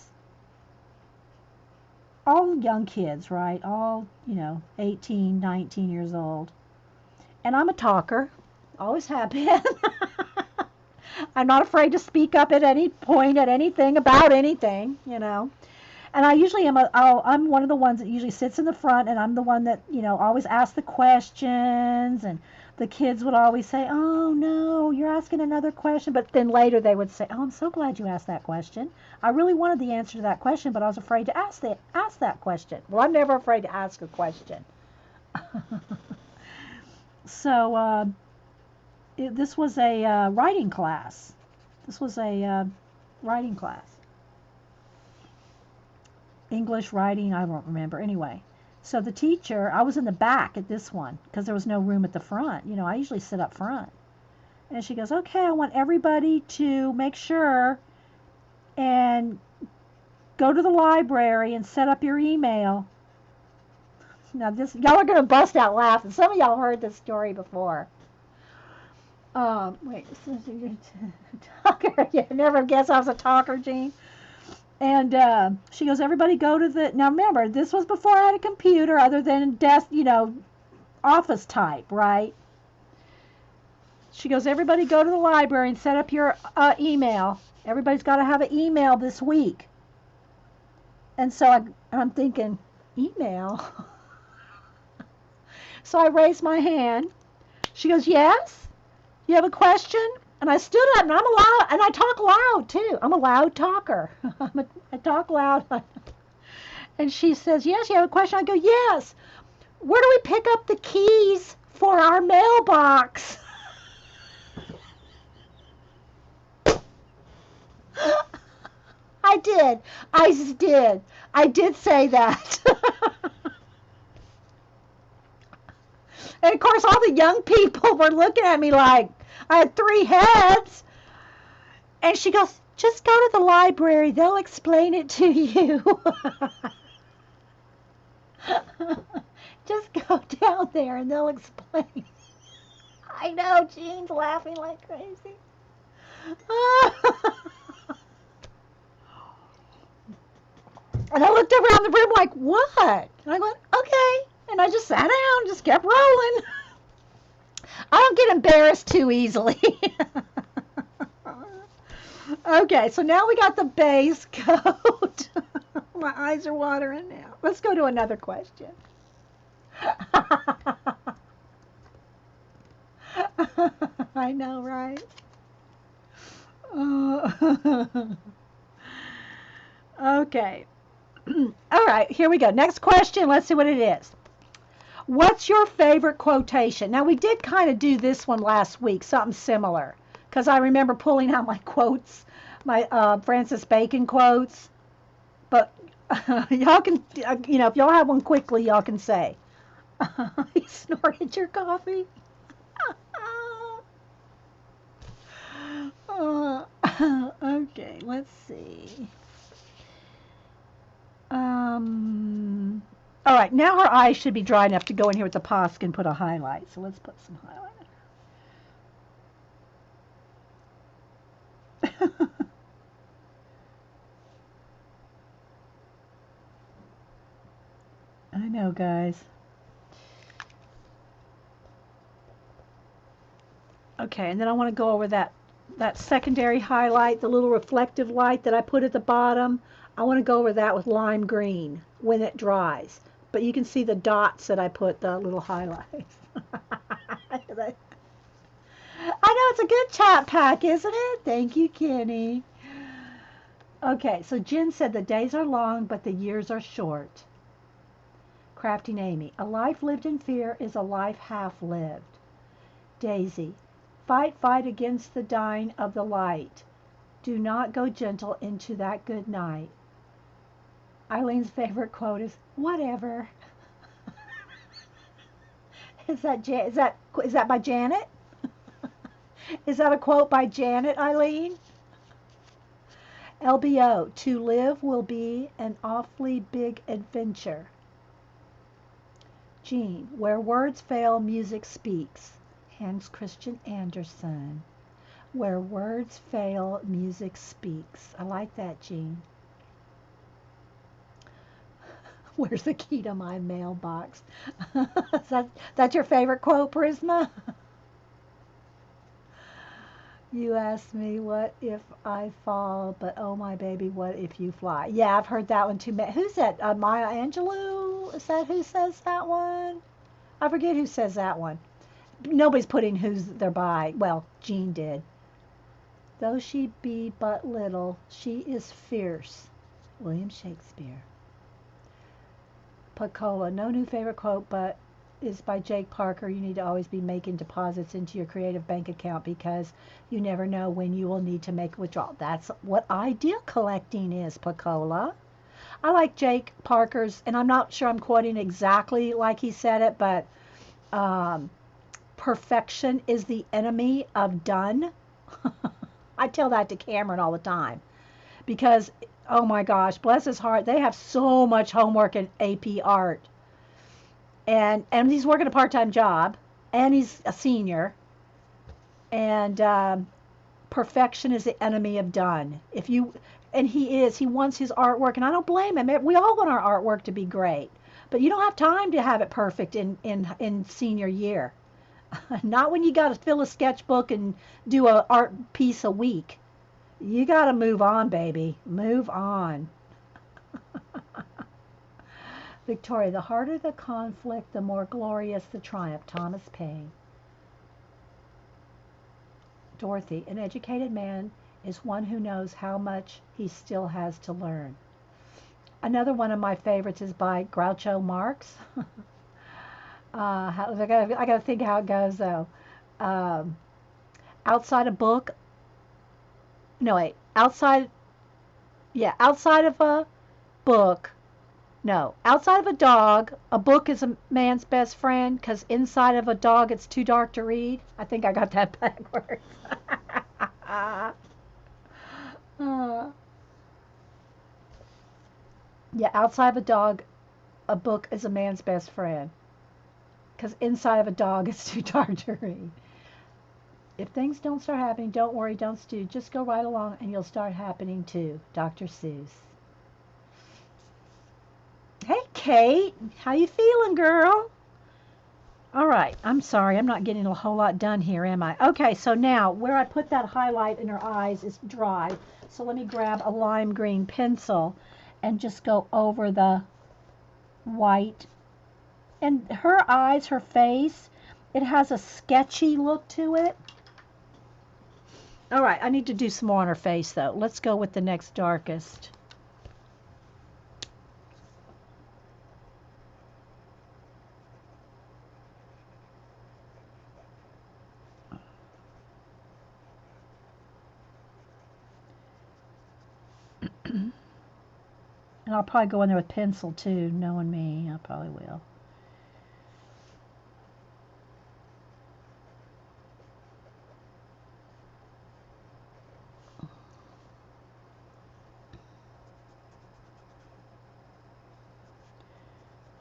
all young kids, right? All, you know, 18, 19 years old. And I'm a talker, always have been. I'm not afraid to speak up at any point, at anything, about anything, you know. And I usually I'm one of the ones that usually sits in the front, and I'm the one that, you know, always asks the questions, and the kids would always say, "Oh no, you're asking another question." But then later they would say, "Oh, I'm so glad you asked that question. I really wanted the answer to that question, but I was afraid to ask that question." Well, I'm never afraid to ask a question. So this was a writing class. This was a writing class. English, writing, I won't remember. Anyway, so the teacher, I was in the back at this one because there was no room at the front. You know, I usually sit up front. And she goes, okay, I want everybody to make sure and go to the library and set up your email. Now, this, y'all are going to bust out laughing. Some of y'all heard this story before. Wait, talker. You never guess I was a talker, Jean. And she goes, everybody go to the, now remember, this was before I had a computer other than desk, you know, office type, right? She goes, everybody go to the library and set up your email. Everybody's got to have an email this week. And so I'm thinking, email? So I raised my hand. She goes, yes? You have a question? And I stood up, and I'm allowed, and I talk loud too. I'm a loud talker. I talk loud. And she says, yes, you have a question? I go, yes. Where do we pick up the keys for our mailbox? I did. I did say that. And of course, all the young people were looking at me like I had 3 heads. And she goes, just go to the library. They'll explain it to you. Just go down there and they'll explain. I know, Jean's laughing like crazy. And I looked around the room like, what? And I went, okay. And I just sat down and just kept rolling. I don't get embarrassed too easily. Okay, so now we got the base coat. My eyes are watering now. Let's go to another question. I know, right? Okay. All right, here we go. Next question. Let's see what it is. What's your favorite quotation? Now, we did kind of do this one last week, something similar, because I remember pulling out my quotes, my Francis Bacon quotes. But y'all can, you know, if y'all have one quickly, y'all can say. You snorted your coffee? Okay, let's see. All right, now her eyes should be dry enough to go in here with the Posca and put a highlight. So let's put some highlight. I know, guys. Okay, and then I want to go over that secondary highlight, the little reflective light that I put at the bottom. I want to go over that with lime green when it dries. But you can see the dots that I put, the little highlights. I know it's a good chat pack, isn't it? Thank you, Kenny. Okay, so Jen said the days are long, but the years are short. Crafting Amy, a life lived in fear is a life half lived. Daisy, fight, fight against the dying of the light. Do not go gentle into that good night. Eileen's favorite quote is, whatever. Is that by Janet? Is that a quote by Janet, Eileen? LBO, to live will be an awfully big adventure. Jean, where words fail, music speaks. Hans Christian Andersen. Where words fail, music speaks. I like that, Jean. Where's the key to my mailbox? That's your favorite quote, Prisma? You asked me, what if I fall, but oh my baby, what if you fly? Yeah, I've heard that one too. Who's that? Maya Angelou? Is that who says that one? I forget who says that one. Nobody's putting who's they're by. Well, Jean did. Though she be but little, she is fierce. William Shakespeare. Pacola, no new favorite quote, but is by Jake Parker. You need to always be making deposits into your creative bank account because you never know when you will need to make a withdrawal. That's what idea collecting is, Pacola. I like Jake Parker's, and I'm not sure I'm quoting exactly like he said it, but um, perfection is the enemy of done. I tell that to Cameron all the time because, oh my gosh, bless his heart, they have so much homework in AP art, and he's working a part-time job, and he's a senior, and perfection is the enemy of done. If you and he wants his artwork, and I don't blame him. We all want our artwork to be great, but you don't have time to have it perfect in senior year. Not when you got to fill a sketchbook and do a art piece a week. You got to move on, baby. Move on. Victoria, the harder the conflict, the more glorious the triumph. Thomas Paine. Dorothy, an educated man is one who knows how much he still has to learn. Another one of my favorites is by Groucho Marx. I gotta think how it goes though. Um, outside a book, no wait, outside of a book, no, outside of a book is a man's best friend because inside of a dog it's too dark to read. I think I got that backwards. uh, yeah, outside of a book is a man's best friend because inside of a dog it's too dark to read. If things don't start happening, don't worry, don't stew. Just go right along and you'll start happening too. Dr. Seuss. Hey, Kate. How you feeling, girl? All right. I'm sorry. I'm not getting a whole lot done here, am I? Okay, so now where I put that highlight in her eyes is dry. So let me grab a lime green pencil and just go over the white. And her eyes, her face, it has a sketchy look to it. All right, I need to do some more on her face, though. Let's go with the next darkest. And I'll probably go in there with pencil, too. Knowing me, I probably will.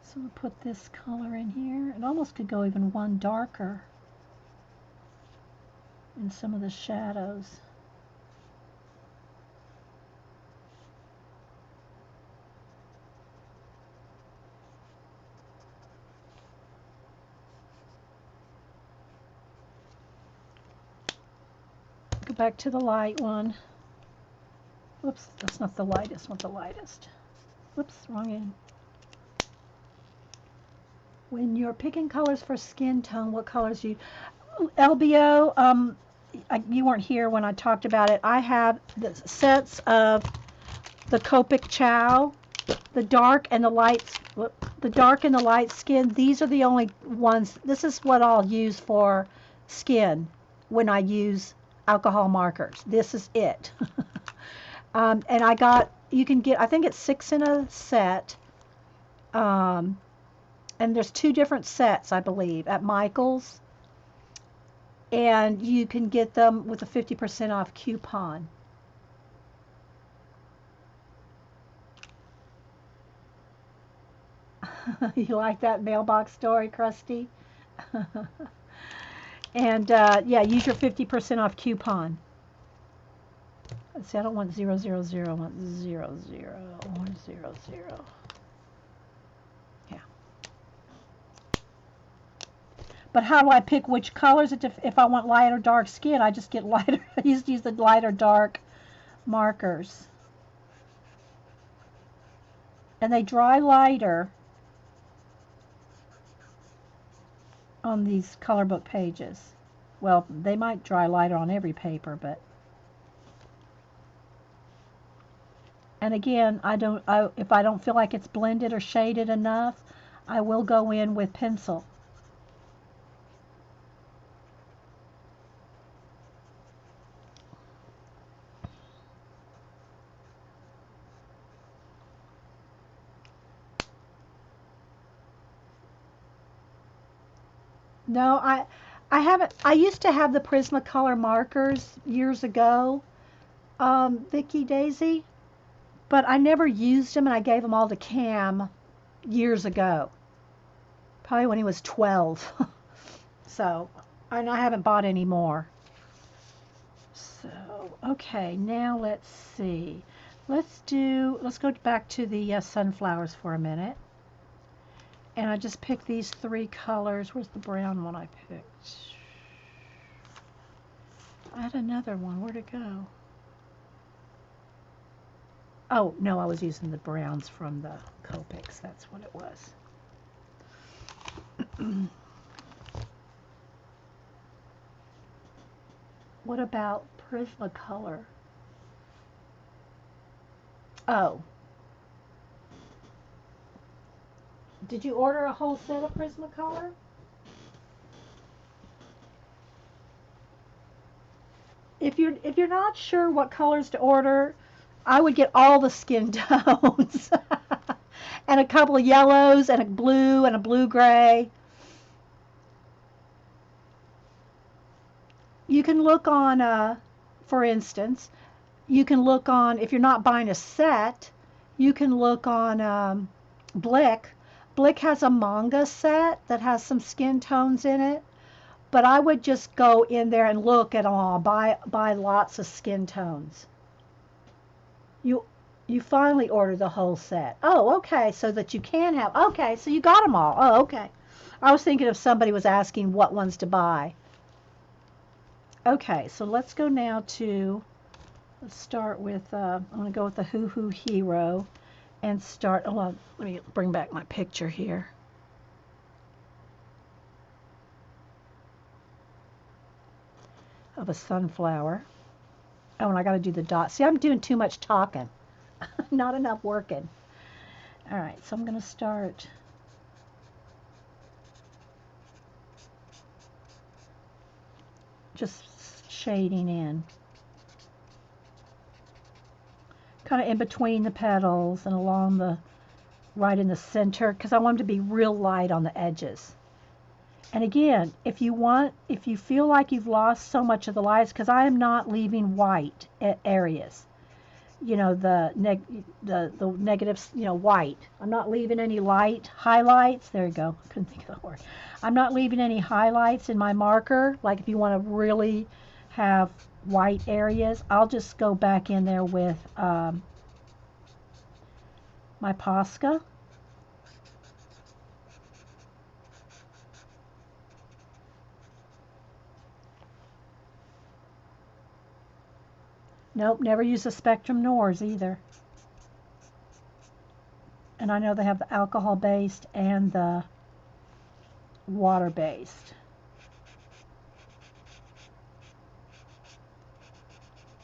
So we'll put this color in here. It almost could go even one darker in some of the shadows. Go back to the light one. Whoops, that's not the lightest, not the lightest. Whoops, wrong end. When you're picking colors for skin tone, what colors you... LBO, you weren't here when I talked about it. I have the sets of the Copic Chow, the dark and the light, skin. These are the only ones. This is what I'll use for skin when I use alcohol markers. This is it. And you can get, I think it's 6 in a set. And there's 2 different sets, I believe, at Michael's. And you can get them with a 50% off coupon. You like that mailbox story, Krusty? And yeah, use your 50% off coupon. Let's see, I don't want 000, I want 00 or 00. Yeah. But how do I pick which colors? If I want light or dark skin, I just get lighter. I used to use the light or dark markers. And they dry lighter on these color book pages. Well, they might dry lighter on every paper, but... And again, if I don't feel like it's blended or shaded enough, I will go in with pencil. No, I haven't. I used to have the Prismacolor markers years ago, Vicky Daisy, but I never used them, and I gave them all to Cam years ago, probably when he was 12. So, and I haven't bought any more. So, okay, now let's see. Let's go back to the sunflowers for a minute. And I just picked these three colors. Where's the brown one I picked? I had another one. Where'd it go? Oh, no, I was using the browns from the Copics. That's what it was. What about Prismacolor? Oh. Did you order a whole set of Prismacolor? If you're not sure what colors to order, I would get all the skin tones and a couple of yellows and a blue gray. You can look on, for instance, you can look on, if you're not buying a set, you can look on Blick. Blick has a manga set that has some skin tones in it, but I would just go in there and look at them all, buy lots of skin tones. You finally ordered the whole set. Oh, okay, so that you can have, okay, so you got them all. Oh, okay. I was thinking if somebody was asking what ones to buy. Okay, so let's go now to, let's start with, I'm going to go with the Hoo Hoo Hero and start, let me bring back my picture here. Of a sunflower. Oh, and I got to do the dots. See, I'm doing too much talking. Not enough working. All right, so I'm going to start just shading in. Kind of in between the petals and along the, right in the center, because I want them to be real light on the edges. And again, if you feel like you've lost so much of the lights, because I am not leaving white areas. You know, the negatives, you know, white. I'm not leaving any light highlights. There you go. Couldn't think of the word. I'm not leaving any highlights in my marker. Like if you want to really have white areas, I'll just go back in there with my Posca. Nope, never use the Spectrum Noirs either. And I know they have the alcohol-based and the water-based.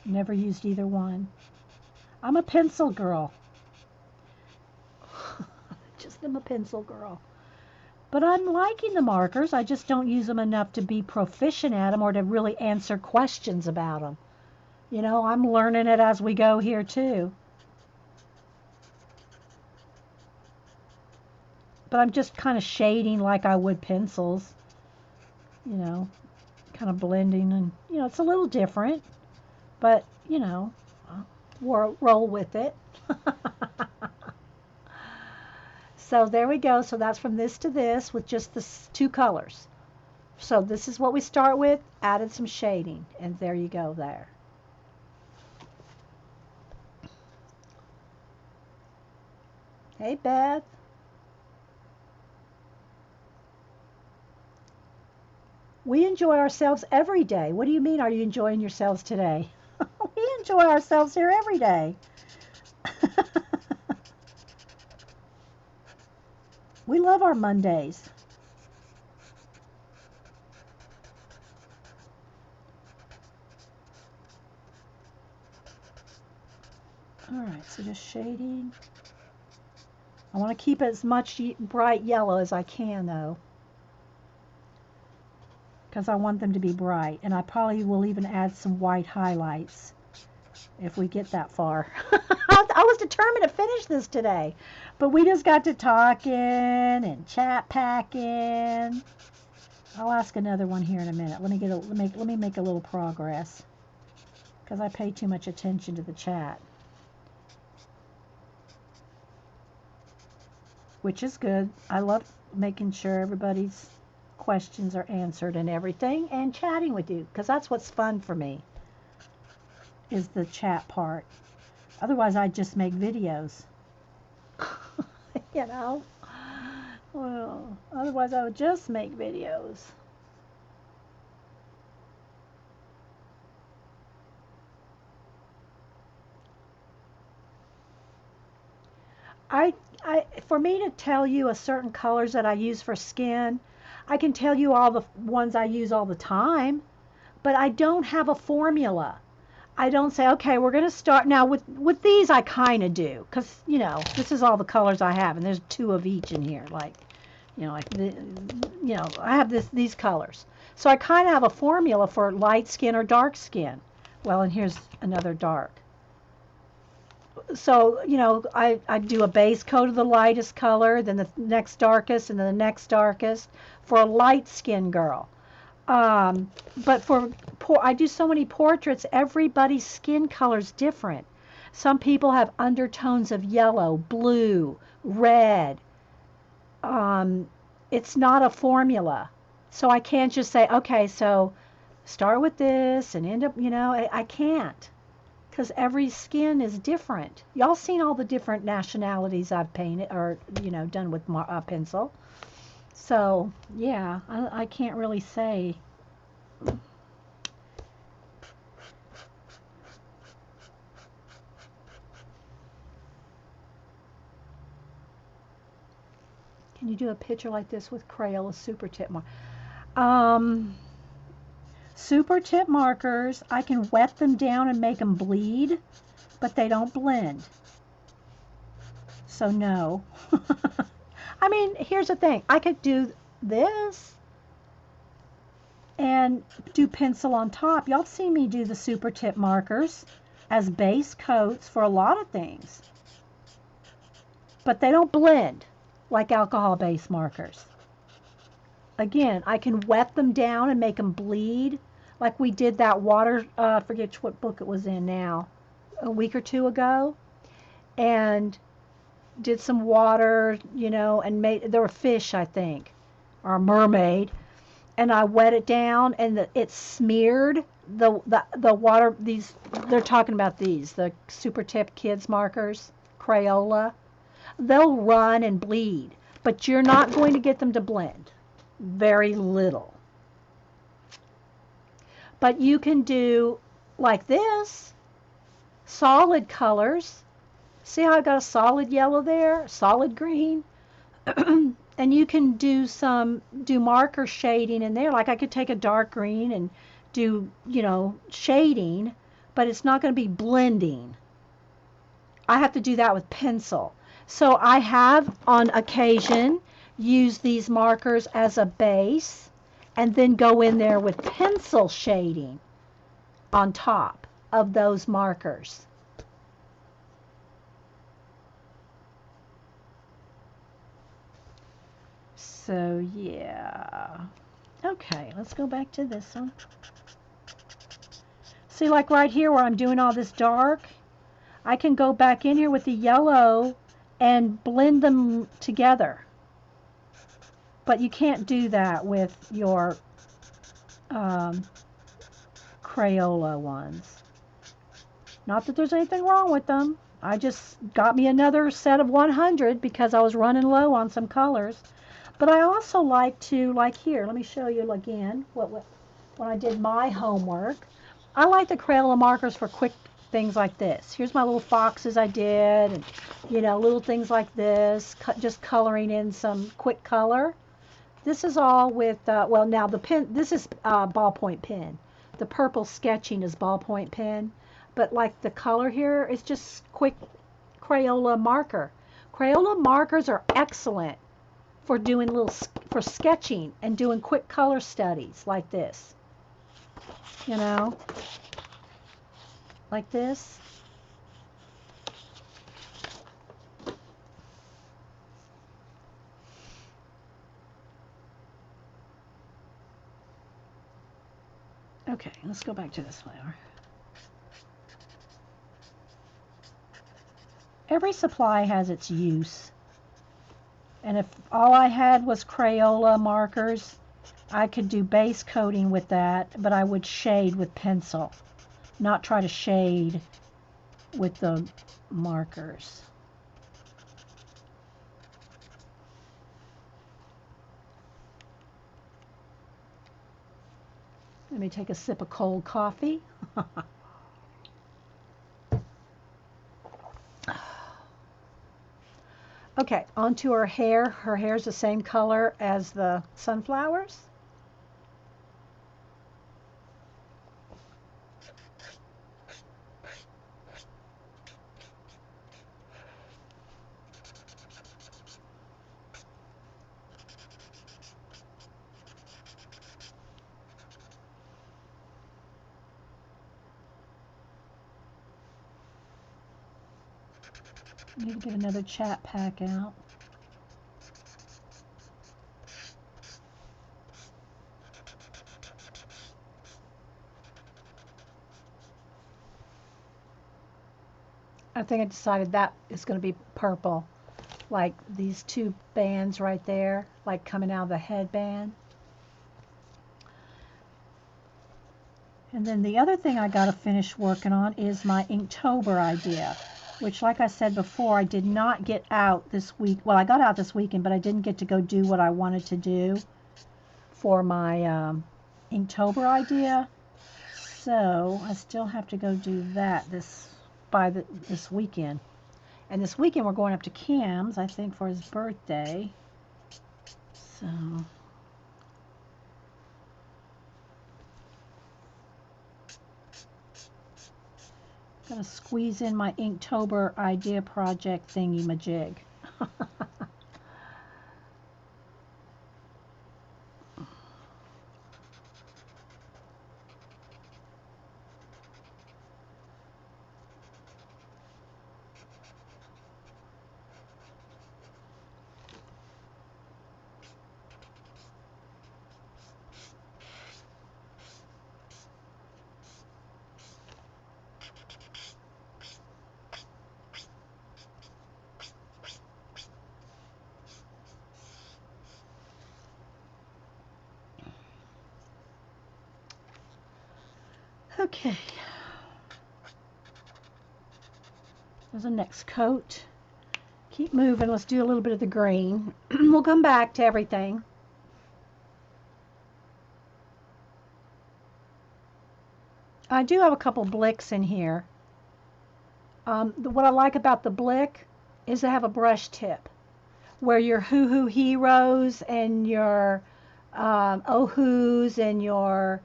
Never used either one. I'm a pencil girl. Just am a pencil girl. But I'm liking the markers. I just don't use them enough to be proficient at them or to really answer questions about them. You know, I'm learning it as we go here too. But I'm just kind of shading like I would pencils. You know, kind of blending and, you know, it's a little different. But, you know, roll with it. So there we go. So that's from this to this with just the two colors. So this is what we start with. Added some shading. And there you go there. Hey, Beth. We enjoy ourselves every day. What do you mean, are you enjoying yourselves today? We enjoy ourselves here every day. We love our Mondays. All right, so just shading. I want to keep as much bright yellow as I can, though, because I want them to be bright. And I probably will even add some white highlights if we get that far. I was determined to finish this today, but we just got to talking and chat packing. I'll ask another one here in a minute. Let me make a little progress because I pay too much attention to the chat, which is good. I love making sure everybody's questions are answered and everything, and chatting with you because that's what's fun for me is the chat part. Otherwise, I'd just make videos. You know? Well, otherwise I would just make videos. I, for me to tell you a certain colors that I use for skin, I can tell you all the ones I use all the time, but I don't have a formula. I don't say, okay, we're going to start now with these. I kind of do, because this is all the colors I have, and there's two of each in here. Like, I have these colors, so I kind of have a formula for light skin or dark skin. Well, and here's another dark. So I do a base coat of the lightest color, then the next darkest, and then the next darkest for a light skin girl. But I do so many portraits, everybody's skin color's different. Some people have undertones of yellow, blue, red. It's not a formula. So I can't just say, okay, so start with this and end up, I can't. Because every skin is different. Y'all seen all the different nationalities I've painted or, done with pencil. So, yeah, I can't really say. Can you do a picture like this with Crayola super tip marker? Super tip markers, I can wet them down and make them bleed, but they don't blend. So no. I mean, here's the thing. I could do this and do pencil on top. Y'all see me do the super tip markers as base coats for a lot of things. But they don't blend like alcohol-based markers. Again, I can wet them down and make them bleed like we did that water, I forget what book it was in now, a week or two ago, and did some water, and there were fish, I think, or a mermaid, and I wet it down, and it smeared the water. They're talking about the Super Tip Kids markers, Crayola. They'll run and bleed, but you're not going to get them to blend. Very little. But you can do like this, solid colors. See how I got a solid yellow there, solid green? And you can do marker shading in there. Like I could take a dark green and do, shading, but it's not going to be blending. I have to do that with pencil. So I have on occasion used these markers as a base and then go in there with pencil shading on top of those markers. So yeah. Okay, let's go back to this one. See, like right here where I'm doing all this dark, I can go back in here with the yellow and blend them together. But you can't do that with your Crayola ones. Not that there's anything wrong with them. I just got me another set of 100 because I was running low on some colors. But I also like to, like here, let me show you again when I did my homework. I like the Crayola markers for quick things like this. Here's my little foxes I did, and little things like this, just coloring in some quick color. This is all with, well, now the pen, this is ballpoint pen. The purple sketching is ballpoint pen, but like the color here is just quick Crayola marker. Crayola markers are excellent for doing for sketching and doing quick color studies like this. Like this. Okay, let's go back to this flower. Every supply has its use. And if all I had was Crayola markers, I could do base coating with that, but I would shade with pencil, not try to shade with the markers. Let me take a sip of cold coffee. Okay, onto her hair. Her hair's the same color as the sunflowers. I need to get another chat pack out. I think I decided that is going to be purple, like these two bands right there, like coming out of the headband. And then the other thing I got to finish working on is my Inktober idea, which, like I said before, I did not get out this week. Well, I got out this weekend, but I didn't get to go do what I wanted to do for my Inktober idea. So I still have to go do that this weekend. And this weekend we're going up to Cam's, I think, for his birthday. So I'm going to squeeze in my Inktober idea project thingy-majig. Okay. There's a next coat. Keep moving. Let's do a little bit of the green. We'll come back to everything. I do have a couple blicks in here. What I like about the blick is they have a brush tip where your Hoo Hoo Heroes and your Ohoo's and your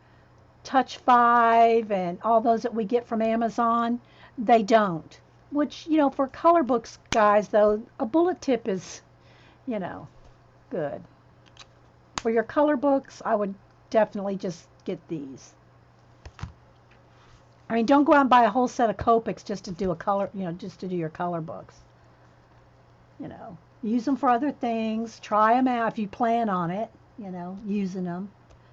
Touch 5 and all those that we get from Amazon, they don't. Which, you know, for color books guys, though, a bullet tip is, you know, good. For your color books, I would definitely just get these. I mean, don't go out and buy a whole set of Copics just to do a color, you know, just to do your color books. You know, use them for other things. Try them out if you plan on it, you know, using them.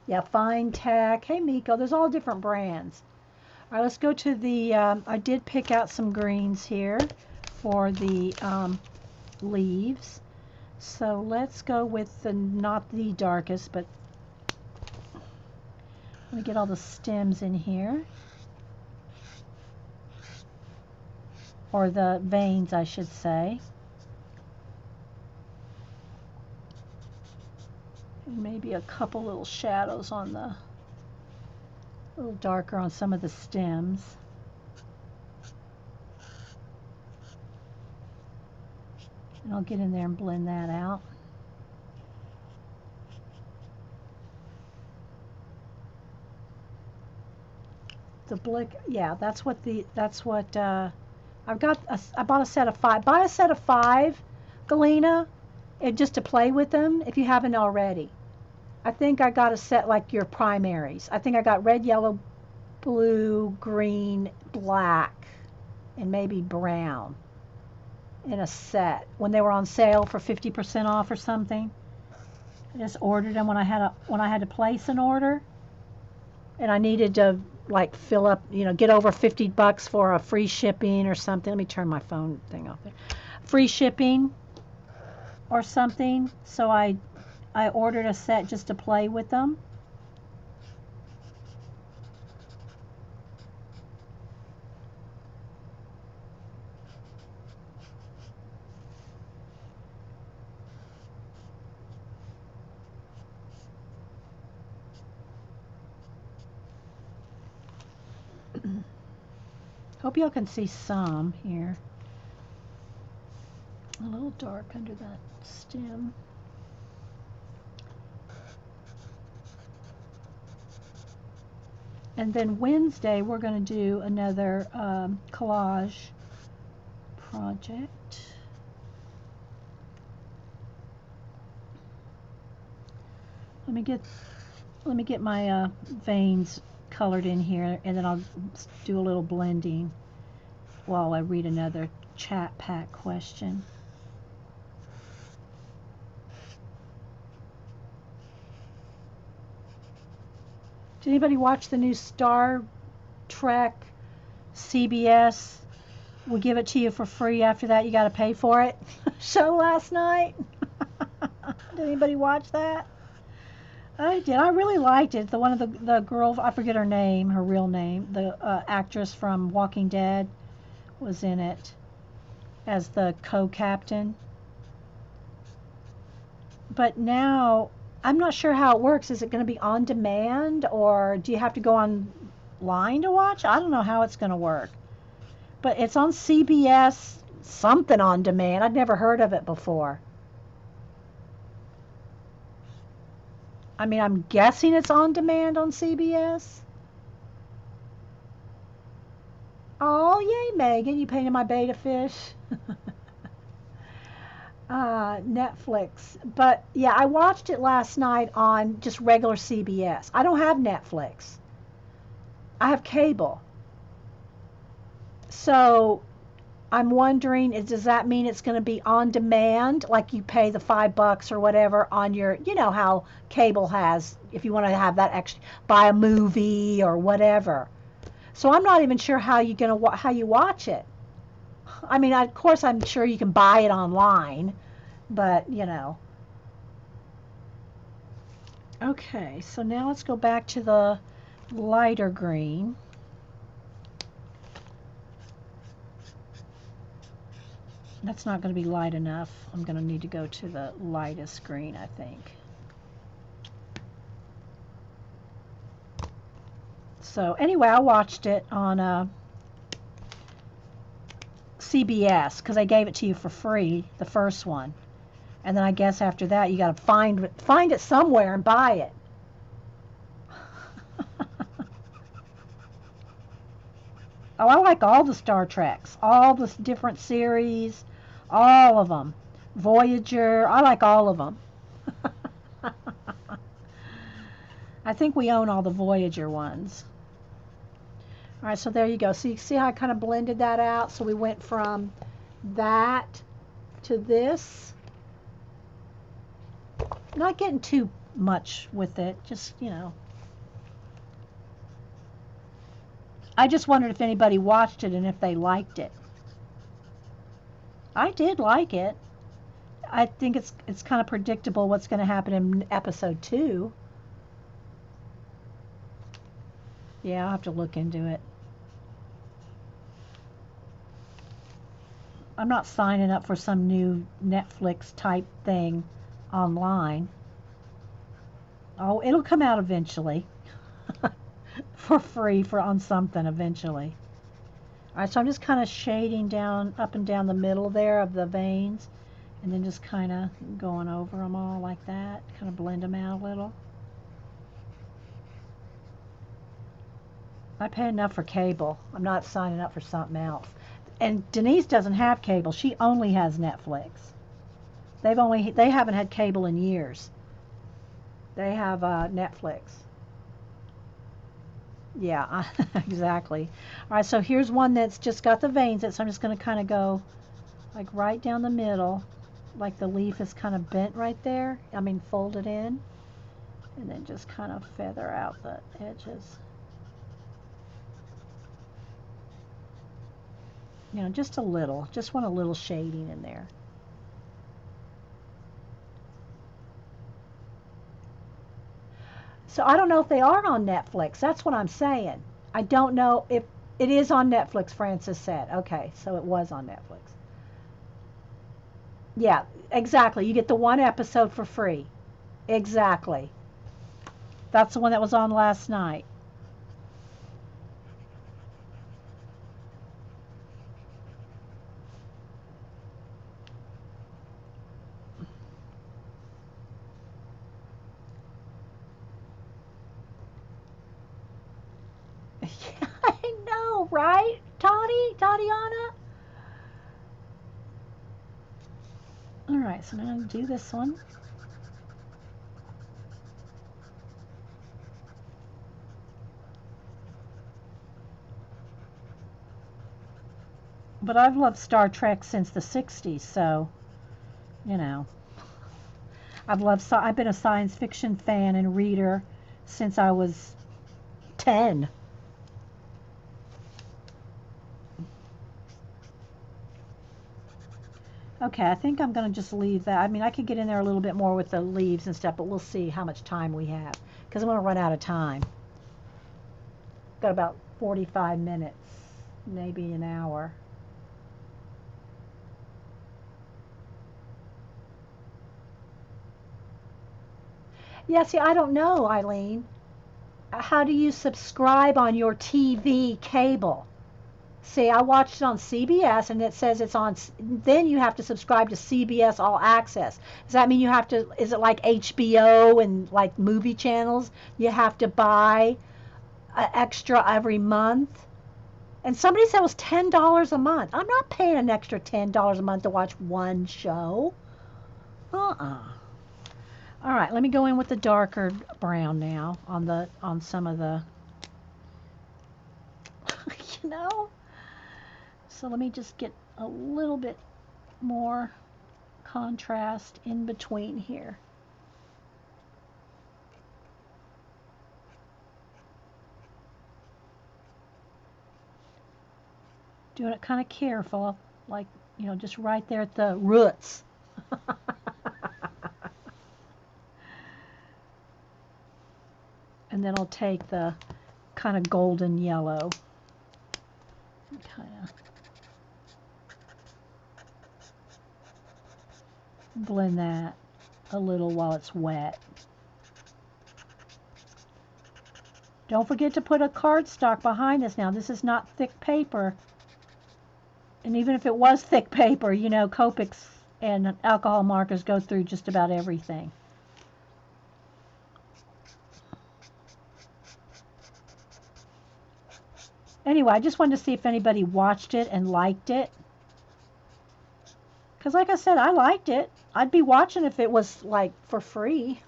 Yeah, Fine Tech. Hey, Miko, there's all different brands. All right, let's go to the, I did pick out some greens here for the leaves. So let's go with the, not the darkest, but let me get all the stems in here. Or the veins, I should say. And maybe a couple little shadows on the, a little darker on some of the stems. And I'll get in there and blend that out. The blick, yeah, that's what I've got. I bought a set of 5. Buy a set of 5, Galena, and just to play with them if you haven't already. I think I got a set like your primaries. I think I got red, yellow, blue, green, black, and maybe brown in a set when they were on sale for 50% off or something. I just ordered them when I had to place an order. and I needed to like fill up, get over $50 for a free shipping or something. Let me turn my phone thing off there. Free shipping or something. So I ordered a set just to play with them. Hope y'all can see some here. A little dark under that stem. And then Wednesday we're going to do another collage project. Let me get my veins colored in here, and then I'll do a little blending while I read another chat pack question. Did anybody watch the new Star Trek CBS? We'll give it to you for free. After that, you got to pay for it. Show last night. Did anybody watch that? I did. I really liked it. The one of the girl, I forget her name, her real name. The actress from Walking Dead was in it as the co-captain. But now I'm not sure how it works. Is it going to be on demand, or do you have to go online to watch? I don't know how it's going to work. But it's on CBS something on demand. I'd never heard of it before. I mean, I'm guessing it's on demand on CBS. Oh, yay, Megan. You painted my betta fish. Netflix. But yeah, I watched it last night on just regular CBS. I don't have Netflix. I have cable. So I'm wondering, does that mean it's going to be on demand, like you pay the $5 or whatever on your, how cable has, if you want to have that extra, buy a movie or whatever. So I'm not even sure how how you watch it. I mean, of course, I'm sure you can buy it online, but Okay, so now let's go back to the lighter green. That's not going to be light enough. I'm going to need to go to the lightest green, I think. So anyway, I watched it on CBS because they gave it to you for free, the first one. And then I guess after that you got to find it somewhere and buy it. Oh, I like all the Star Treks, all the different series, all of them. Voyager, I like all of them. I think we own all the Voyager ones. All right, so there you go. So you see how I kind of blended that out? So we went from that to this. Not getting too much with it, just, I just wondered if anybody watched it and if they liked it. I did like it. I think it's kind of predictable what's going to happen in episode 2. Yeah, I'll have to look into it. I'm not signing up for some new Netflix type thing online. Oh, it'll come out eventually. For free on something eventually. All right, so I'm just kind of shading down up and down the middle there of the veins, and then just kind of going over them all like that, kind of blend them out a little. I pay enough for cable. I'm not signing up for something else. And Denise doesn't have cable. She only has Netflix. They haven't had cable in years. They have Netflix. Yeah, exactly. All right, so here's one that's just got the veins. So I'm just going to kind of go like right down the middle, like the leaf is kind of bent right there. I mean, folded in. And then just kind of feather out the edges. You know, just a little. Just want a little shading in there. So I don't know if they are on Netflix. That's what I'm saying. I don't know if it is on Netflix, Francis said. Okay, so it was on Netflix. Yeah, exactly. You get the one episode for free. Exactly. That's the one that was on last night. Yeah, I know, right? Tatiana? All right, so now I'm going to do this one. But I've loved Star Trek since the 60s, so, you know. I've been a science fiction fan and reader since I was 10. Okay, I think I'm going to just leave that. I mean, I could get in there a little bit more with the leaves and stuff, but we'll see how much time we have because I'm going to run out of time. Got about 45 minutes, maybe an hour. Yeah, see, I don't know, Eileen. How do you subscribe on your TV cable? See, I watched it on CBS and it says it's on, then you have to subscribe to CBS All Access. Does that mean you have to, is it like HBO and like movie channels? You have to buy extra every month? And somebody said it was $10 a month. I'm not paying an extra $10 a month to watch one show. Uh-uh. All right, let me go in with the darker brown now on some of the, you know. So let me just get a little bit more contrast in between here. Doing it kind of careful, like, you know, just right there at the roots. And then I'll take the kind of golden yellow and kind of blend that a little while it's wet. Don't forget to put a cardstock behind this now. This is not thick paper. And even if it was thick paper, you know, Copics and alcohol markers go through just about everything. Anyway, I just wanted to see if anybody watched it and liked it. Because like I said, I liked it. I'd be watching if it was like for free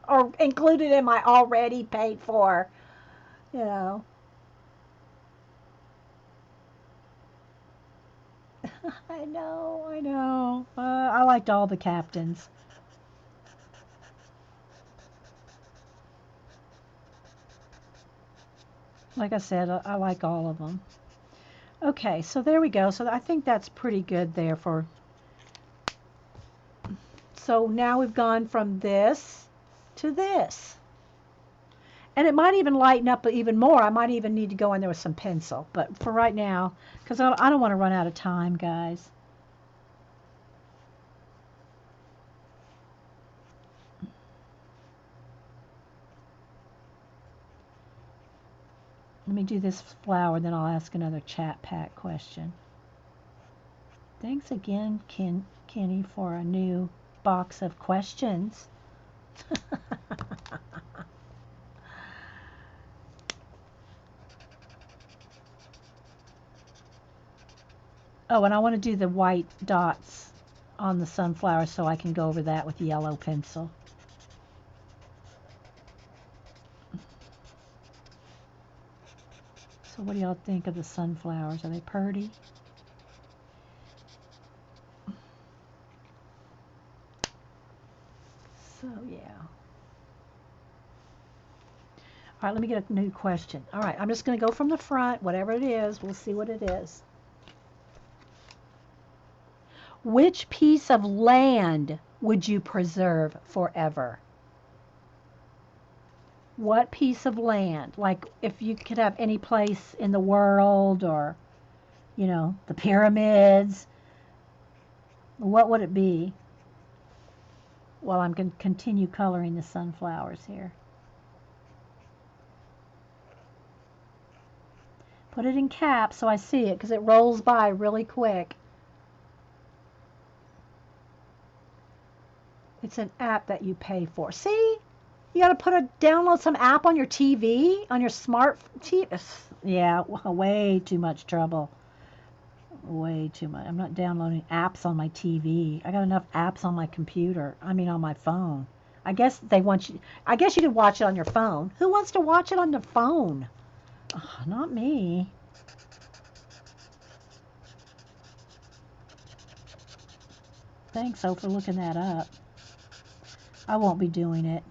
or included in my already paid for, you know. I know, I know. I liked all the captains. Like I said, I like all of them. Okay, so there we go. So I think that's pretty good there for. So now we've gone from this to this. And it might even lighten up even more. I might even need to go in there with some pencil. But for right now, because I don't want to run out of time, guys. Let me do this flower, then I'll ask another chat pack question. Thanks again, Kenny, for a new box of questions. Oh, and I want to do the white dots on the sunflower so I can go over that with yellow pencil. So what do y'all think of the sunflowers? Are they pretty? So yeah. All right, let me get a new question. All right, I'm just going to go from the front, whatever it is. We'll see what it is. Which piece of land would you preserve forever? What piece of land? Like if you could have any place in the world or, the pyramids, what would it be? Well, I'm going to continue coloring the sunflowers here. Put it in caps so I see it because it rolls by really quick. It's an app that you pay for. See? You got to download some app on your TV, on your smart TV. Yeah, way too much trouble. Way too much. I'm not downloading apps on my TV. I got enough apps on my computer. I mean, on my phone. I guess you could watch it on your phone. Who wants to watch it on the phone? Oh, not me. Thanks, O, for looking that up. I won't be doing it.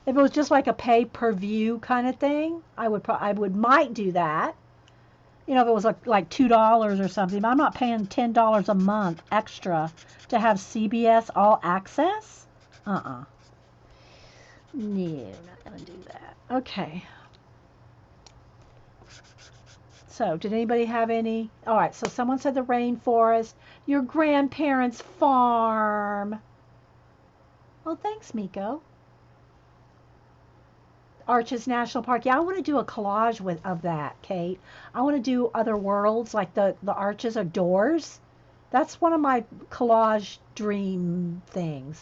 If it was just like a pay-per-view kind of thing, I might do that. If it was like $2 or something. But I'm not paying $10 a month extra to have CBS All Access. No, not gonna do that. Okay. So, did anybody have any? All right. So someone said the rainforest, your grandparents' farm. Oh, thanks, Miko. Arches National Park. Yeah, I want to do a collage of that, Kate. I want to do other worlds like the arches are doors. That's one of my collage dream things.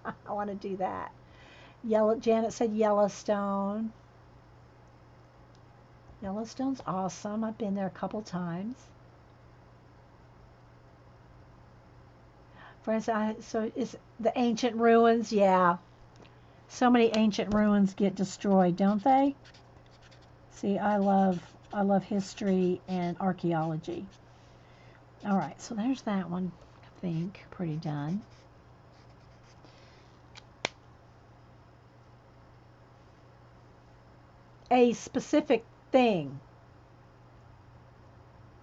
I want to do that. Janet said Yellowstone. Yellowstone's awesome. I've been there a couple times. For instance, so is the ancient ruins? Yeah. So many ancient ruins get destroyed, don't they? See, I love history and archaeology. All right, so there's that one, I think, pretty done. A specific thing.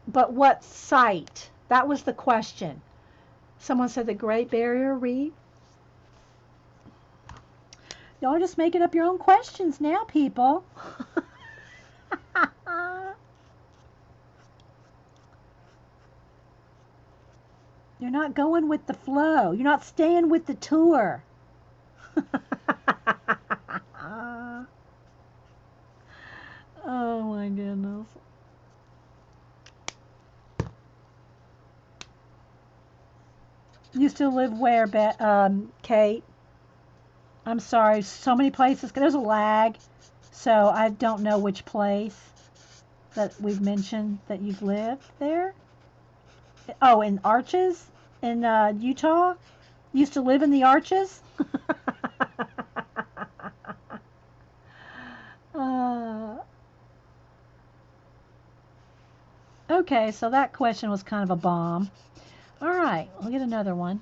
But what site? That was the question. Someone said the Great Barrier Reef. Y'all are just making up your own questions now, people. You're not going with the flow. You're not staying with the tour. Oh my goodness. You still live where, Kate? I'm sorry, so many places. There's a lag, so I don't know which place that we've mentioned that you've lived there. Oh, in Arches in Utah? You used to live in the Arches? Okay, so that question was kind of a bomb. All right, we'll get another one.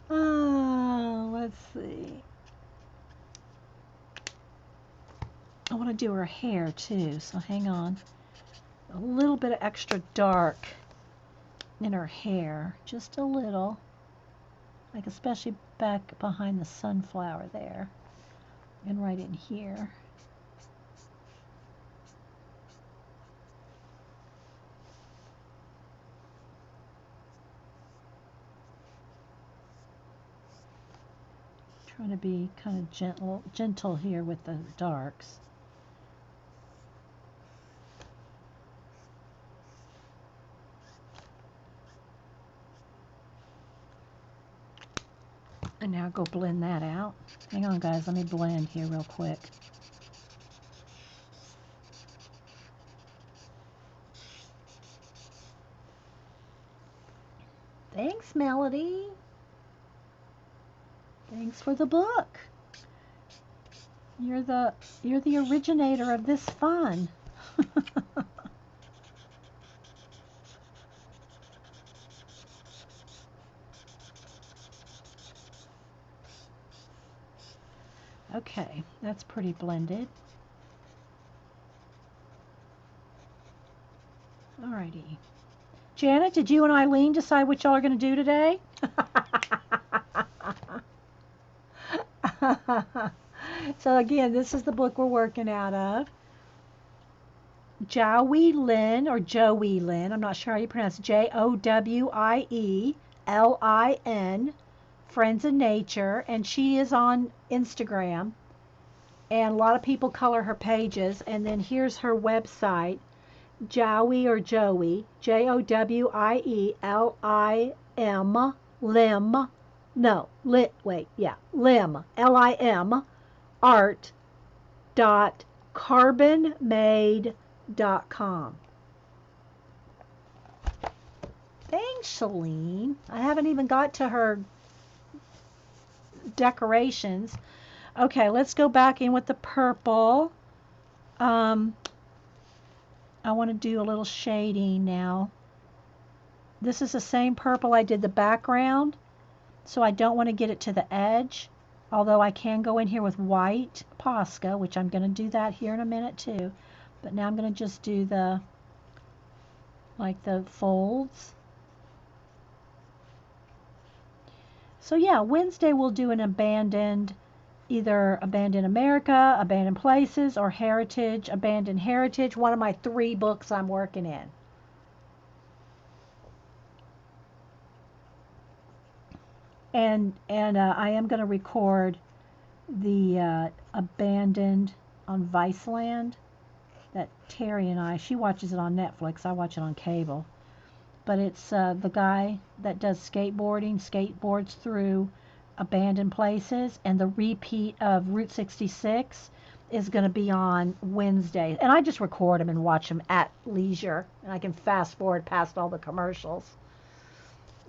Let's see. I want to do her hair too, so hang on. A little bit of extra dark in her hair, just a little. Like especially back behind the sunflower there. And right in here. Trying to be kind of gentle here with the darks. And now go blend that out. Hang on, guys. Let me blend here real quick. Thanks, Melody. Thanks for the book. You're the originator of this fun. Okay, that's pretty blended. Alrighty. Janet, did you and Eileen decide what y'all are going to do today? So again, this is the book we're working out of. Jowie Lynn, or Jowie Lynn, I'm not sure how you pronounce it, Jowielin, Friends of Nature, and she is on Instagram, and a lot of people color her pages, and then here's her website, Jowie or Jowie, Jowielm, Lim, no, lit, wait, yeah, Lim, Lim, art dot carbonmade.com. Thanks, Celine. I haven't even got to her decorations. Okay, let's go back in with the purple. I want to do a little shading now. This is the same purple I did the background, so I don't want to get it to the edge, although I can go in here with white Posca, which I'm going to do that here in a minute too. But now I'm going to just do the, like the folds. So yeah, Wednesday we'll do an abandoned, either Abandoned America, Abandoned Places, or Heritage, Abandoned Heritage, one of my 3 books I'm working in. And I am going to record the Abandoned on Viceland that Terry and I, she watches it on Netflix, I watch it on cable. But it's the guy that does skateboarding, skateboards through abandoned places, and the repeat of Route 66 is going to be on Wednesday. And I just record them and watch them at leisure, and I can fast forward past all the commercials.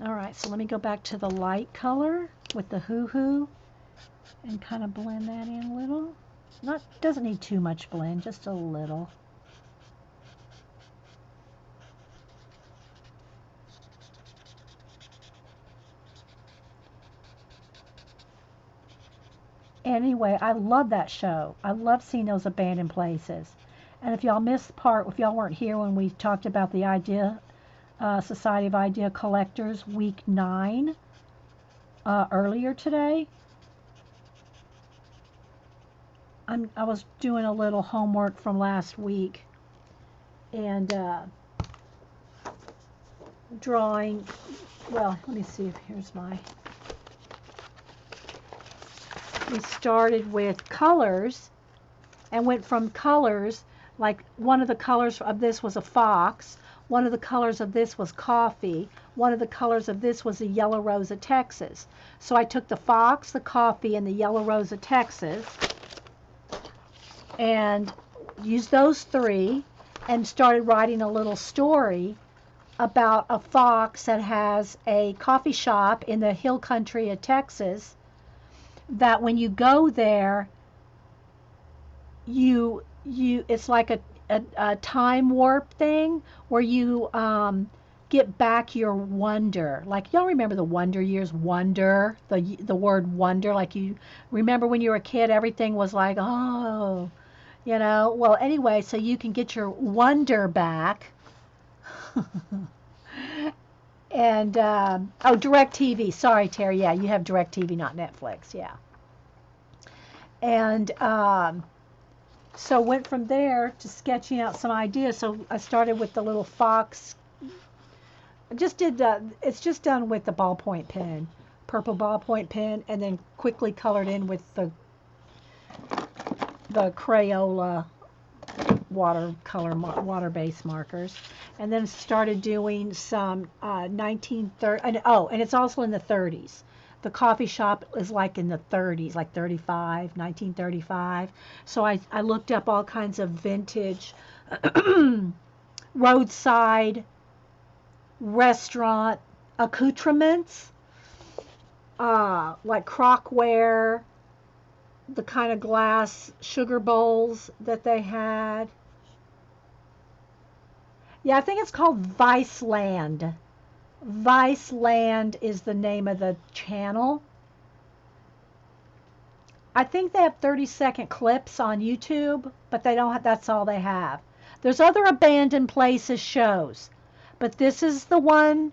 All right, so let me go back to the light color with the hoo-hoo and kind of blend that in a little. Doesn't need too much blend, just a little. Anyway, I love that show. I love seeing those abandoned places. And if y'all missed part, if y'all weren't here when we talked about the Society of Idea Collectors Week 9 earlier today, I was doing a little homework from last week and drawing. Well, let me see if here's my. We started with colors and went from colors, like one of the colors of this was a fox, one of the colors of this was coffee, one of the colors of this was a yellow rose of Texas. So I took the fox, the coffee, and the yellow rose of Texas and used those 3 and started writing a little story about a fox that has a coffee shop in the hill country of Texas, that when you go there, it's like a time warp thing where you get back your wonder. Like, y'all remember the Wonder Years? Wonder, the word wonder. Like, you remember when you were a kid, everything was like, oh, you know. Well, anyway, so you can get your wonder back. And oh, DirecTV. Sorry, Terry. Yeah, you have DirecTV, not Netflix. Yeah. And so went from there to sketching out some ideas. So I started with the little fox. I just did it's just done with the ballpoint pen, purple ballpoint pen, and then quickly colored in with the Crayola water-based markers, and then started doing some 1930. And it's also in the 30s. The coffee shop is like in the 30s, like 1935. So I looked up all kinds of vintage roadside restaurant accoutrements, like crockware, the kind of glass sugar bowls that they had. Yeah, I think it's called Viceland. Viceland is the name of the channel. I think they have 30-second clips on YouTube, but they don't have, that's all they have. There's other abandoned places shows, but this is the one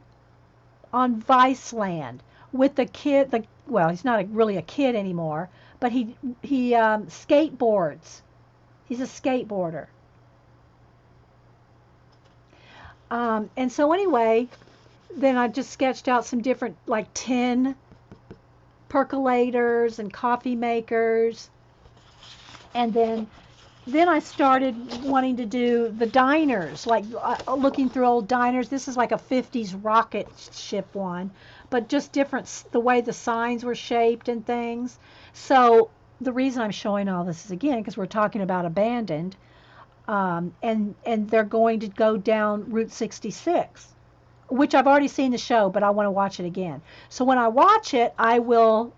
on Viceland with the kid. Well, he's not really a kid anymore, but he skateboards. He's a skateboarder. And so anyway, then I just sketched out some different like tin percolators and coffee makers, and then I started wanting to do the diners, like looking through old diners. This is like a 50s rocket ship one, but just different, the way the signs were shaped and things. So the reason I'm showing all this is, again, because we're talking about abandoned, and they're going to go down Route 66, which I've already seen the show, but I want to watch it again. So when I watch it, I will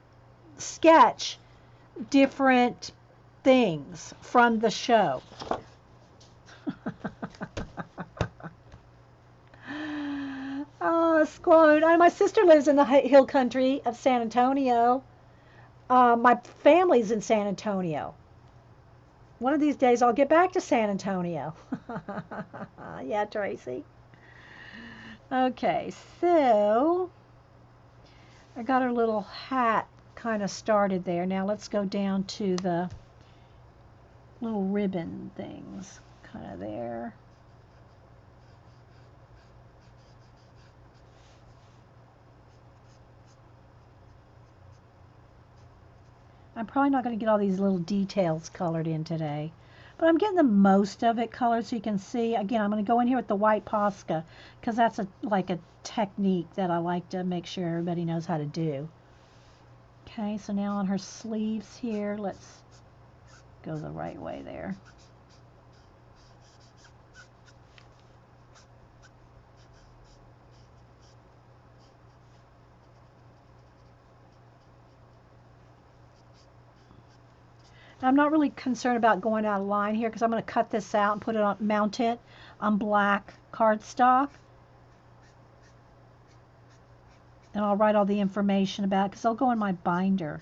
sketch different things from the show. Oh, Squone. My sister lives in the hill country of San Antonio. My family's in San Antonio. One of these days I'll get back to San Antonio. Yeah, Tracy. Okay, so I got her little hat kind of started there. Now let's go down to the little ribbon things kind of there. I'm probably not going to get all these little details colored in today, but I'm getting the most of it colored so you can see. Again, I'm going to go in here with the white Posca because that's like a technique that I like to make sure everybody knows how to do. Okay, so now on her sleeves here, let's go the right way there. I'm not really concerned about going out of line here because I'm going to cut this out and put it on, mount it on black cardstock. And I'll write all the information about it because I'll go in my binder.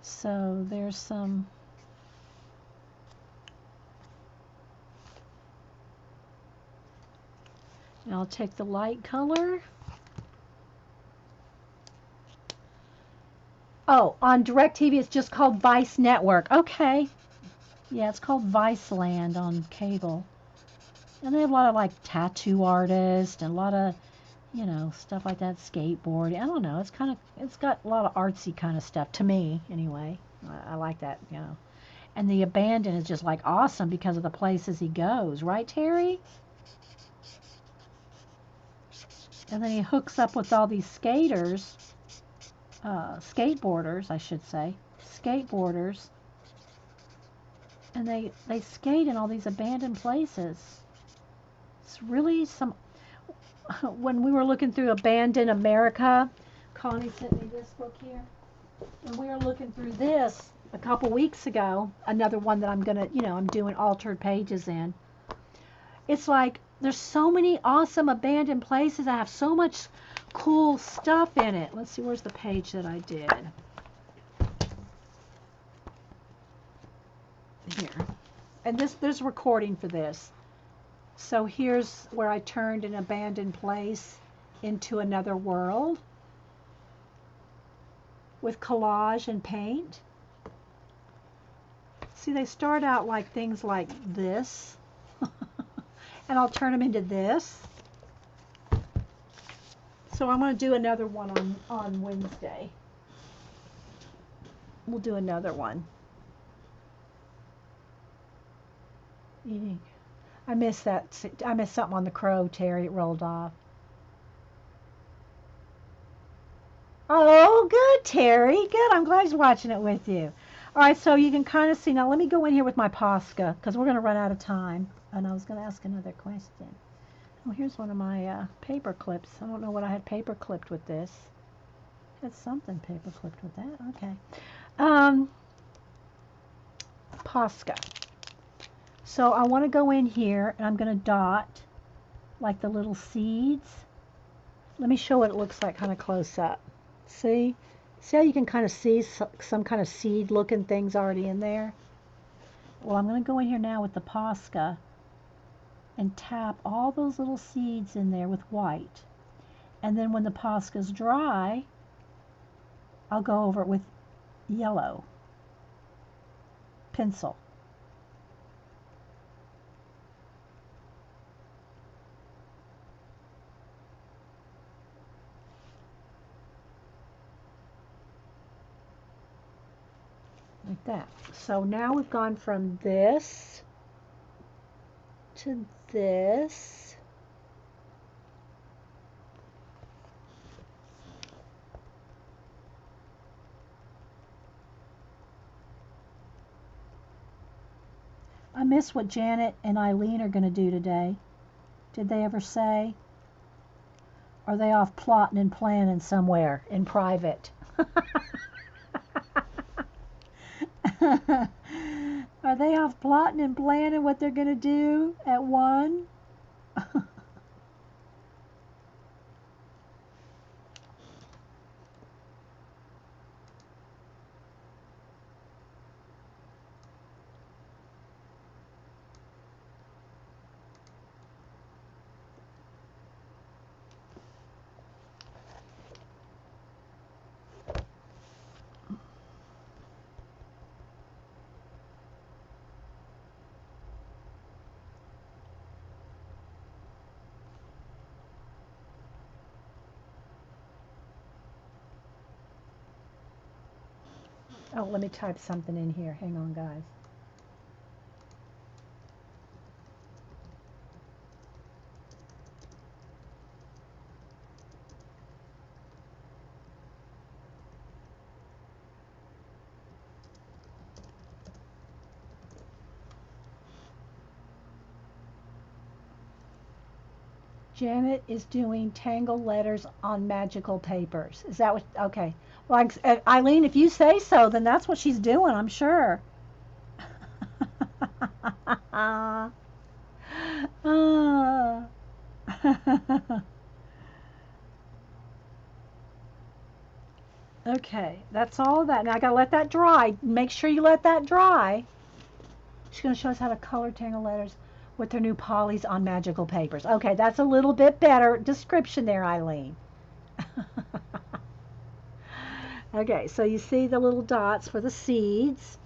So there's some. And I'll take the light color. Oh, on DirecTV it's just called Vice Network. Okay. Yeah, it's called Viceland on cable. And they have a lot of like tattoo artists and a lot of, you know, stuff like that, skateboarding. I don't know. It's got a lot of artsy kind of stuff to me anyway. I like that, you know. And the abandon is just like awesome because of the places he goes, right, Terry? And then he hooks up with all these skaters, skateboarders, I should say, skateboarders, and they skate in all these abandoned places. It's really some. When we were looking through Abandoned America, Connie sent me this book here, and we were looking through this a couple weeks ago. Another one that I'm gonna, you know, I'm doing altered pages in. It's like there's so many awesome abandoned places that have so much cool stuff in it. Let's see, where's the page that I did? Here. And there's a recording for this. So here's where I turned an abandoned place into another world with collage and paint. See, they start out like things like this. And I'll turn them into this. So I'm going to do another one on Wednesday. We'll do another one. Eating. I missed that. I missed something on the crow, Terry. It rolled off. Oh, good, Terry. Good. I'm glad he's watching it with you. All right, so you can kind of see. Now let me go in here with my Posca because we're going to run out of time. And I was going to ask another question. Oh, here's one of my paper clips. I don't know what I had paper clipped with this. I had something paper clipped with that. Okay. Posca. So I want to go in here and I'm going to dot like the little seeds. Let me show what it looks like kind of close up. See? See how you can kind of see some kind of seed looking things already in there? Well, I'm going to go in here now with the Posca and tap all those little seeds in there with white. And then when the Posca's dry, I'll go over it with yellow pencil. Like that. So now we've gone from this to this. I miss what Janet and Eileen are going to do today. Did they ever say? Are they off plotting and planning somewhere in private? Are they off plotting and planning what they're going to do at 1? Oh, let me type something in here. Hang on, guys. Janet is doing tangled letters on magical papers. Is that what? Okay. Well, Eileen, if you say so, then that's what she's doing, I'm sure. Ah. Okay, that's all of that. Now I gotta let that dry. Make sure you let that dry. She's gonna show us how to color tangled letters with her new polys on magical papers. Okay, that's a little bit better description there, Eileen. Okay, so you see the little dots for the seeds.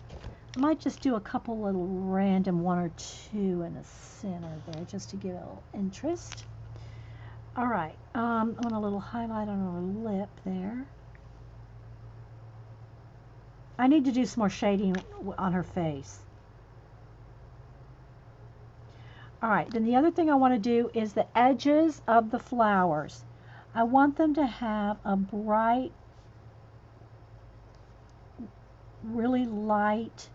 I might just do a couple little random 1 or 2 in the center there just to give it a little interest. All right, I want a little highlight on her lip there. I need to do some more shading on her face. All right, then the other thing I want to do is the edges of the flowers. I want them to have a bright, really light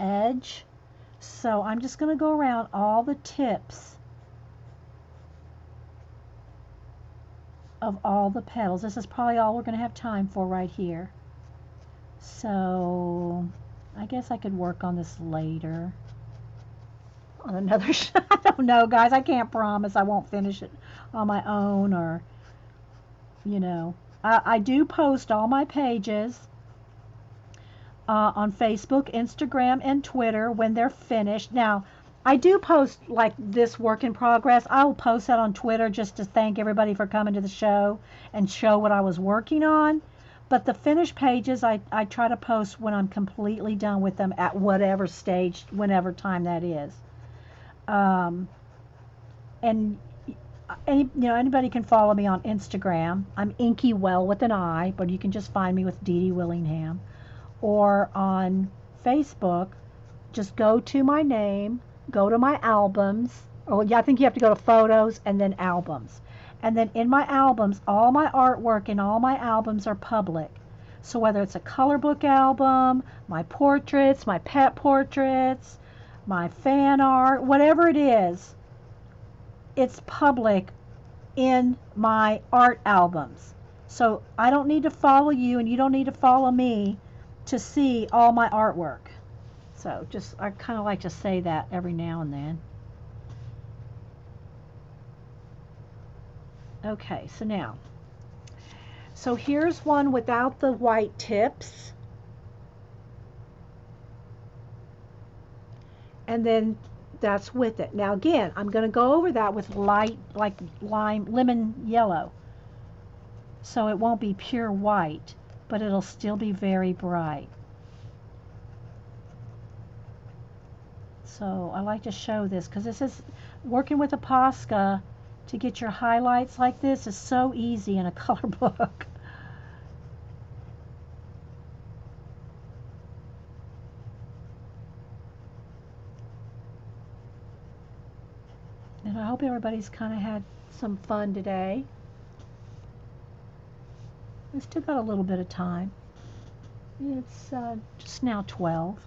edge. So I'm just going to go around all the tips of all the petals. This is probably all we're going to have time for right here. So I guess I could work on this later. On another I don't know, guys. I can't promise I won't finish it on my own, or, you know. I do post all my pages on Facebook, Instagram, and Twitter when they're finished. Now, I do post like this work in progress. I will post that on Twitter just to thank everybody for coming to the show and show what I was working on. But the finished pages, I try to post when I'm completely done with them at whatever stage, whenever time that is. And anybody can follow me on Instagram. I'm Inky Well with an I, but you can just find me with Dee Dee Willingham. Or on Facebook, just go to my name, go to my albums. Oh, yeah, I think you have to go to photos and then albums. And then in my albums, all my artwork in all my albums are public. So whether it's a color book album, my portraits, my pet portraits, my fan art, whatever it is, it's public in my art albums. So I don't need to follow you and you don't need to follow me to see all my artwork. So just, I kind of like to say that every now and then. Okay, so now So here's one without the white tips. And then that's with it. Now again, I'm going to go over that with light, like lemon yellow. So it won't be pure white, but it'll still be very bright. So I like to show this because this is working with a Posca to get your highlights like this is so easy in a color book. And I hope everybody's kind of had some fun today. We still got a little bit of time. It's just now 12.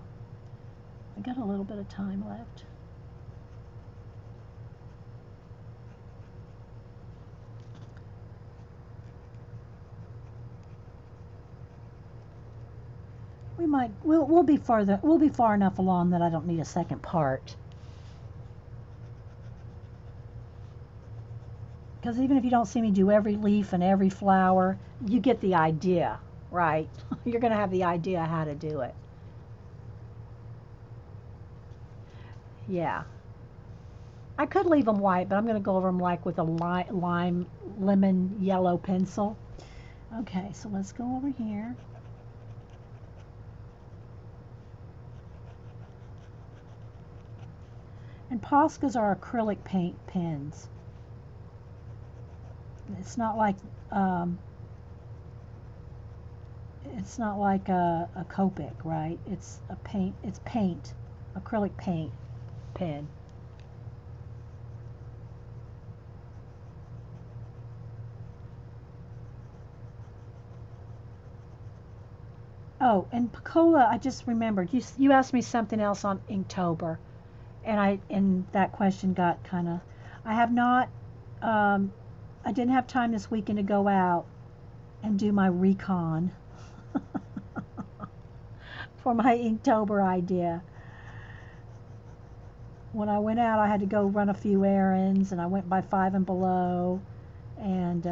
I got a little bit of time left. We'll be far enough along that I don't need a second part. Because even if you don't see me do every leaf and every flower, you get the idea, right? You're going to have the idea how to do it. Yeah. I could leave them white, but I'm going to go over them like with a lime lemon yellow pencil. Okay, so let's go over here. And Poscas are acrylic paint pens. It's not like a Copic, right? It's paint, acrylic paint pen. Oh, and Picola, I just remembered. You asked me something else on Inktober, and that question got kind of. I have not. I didn't have time this weekend to go out and do my recon for my Inktober idea. When I went out, I had to go run a few errands, and I went by Five and Below, and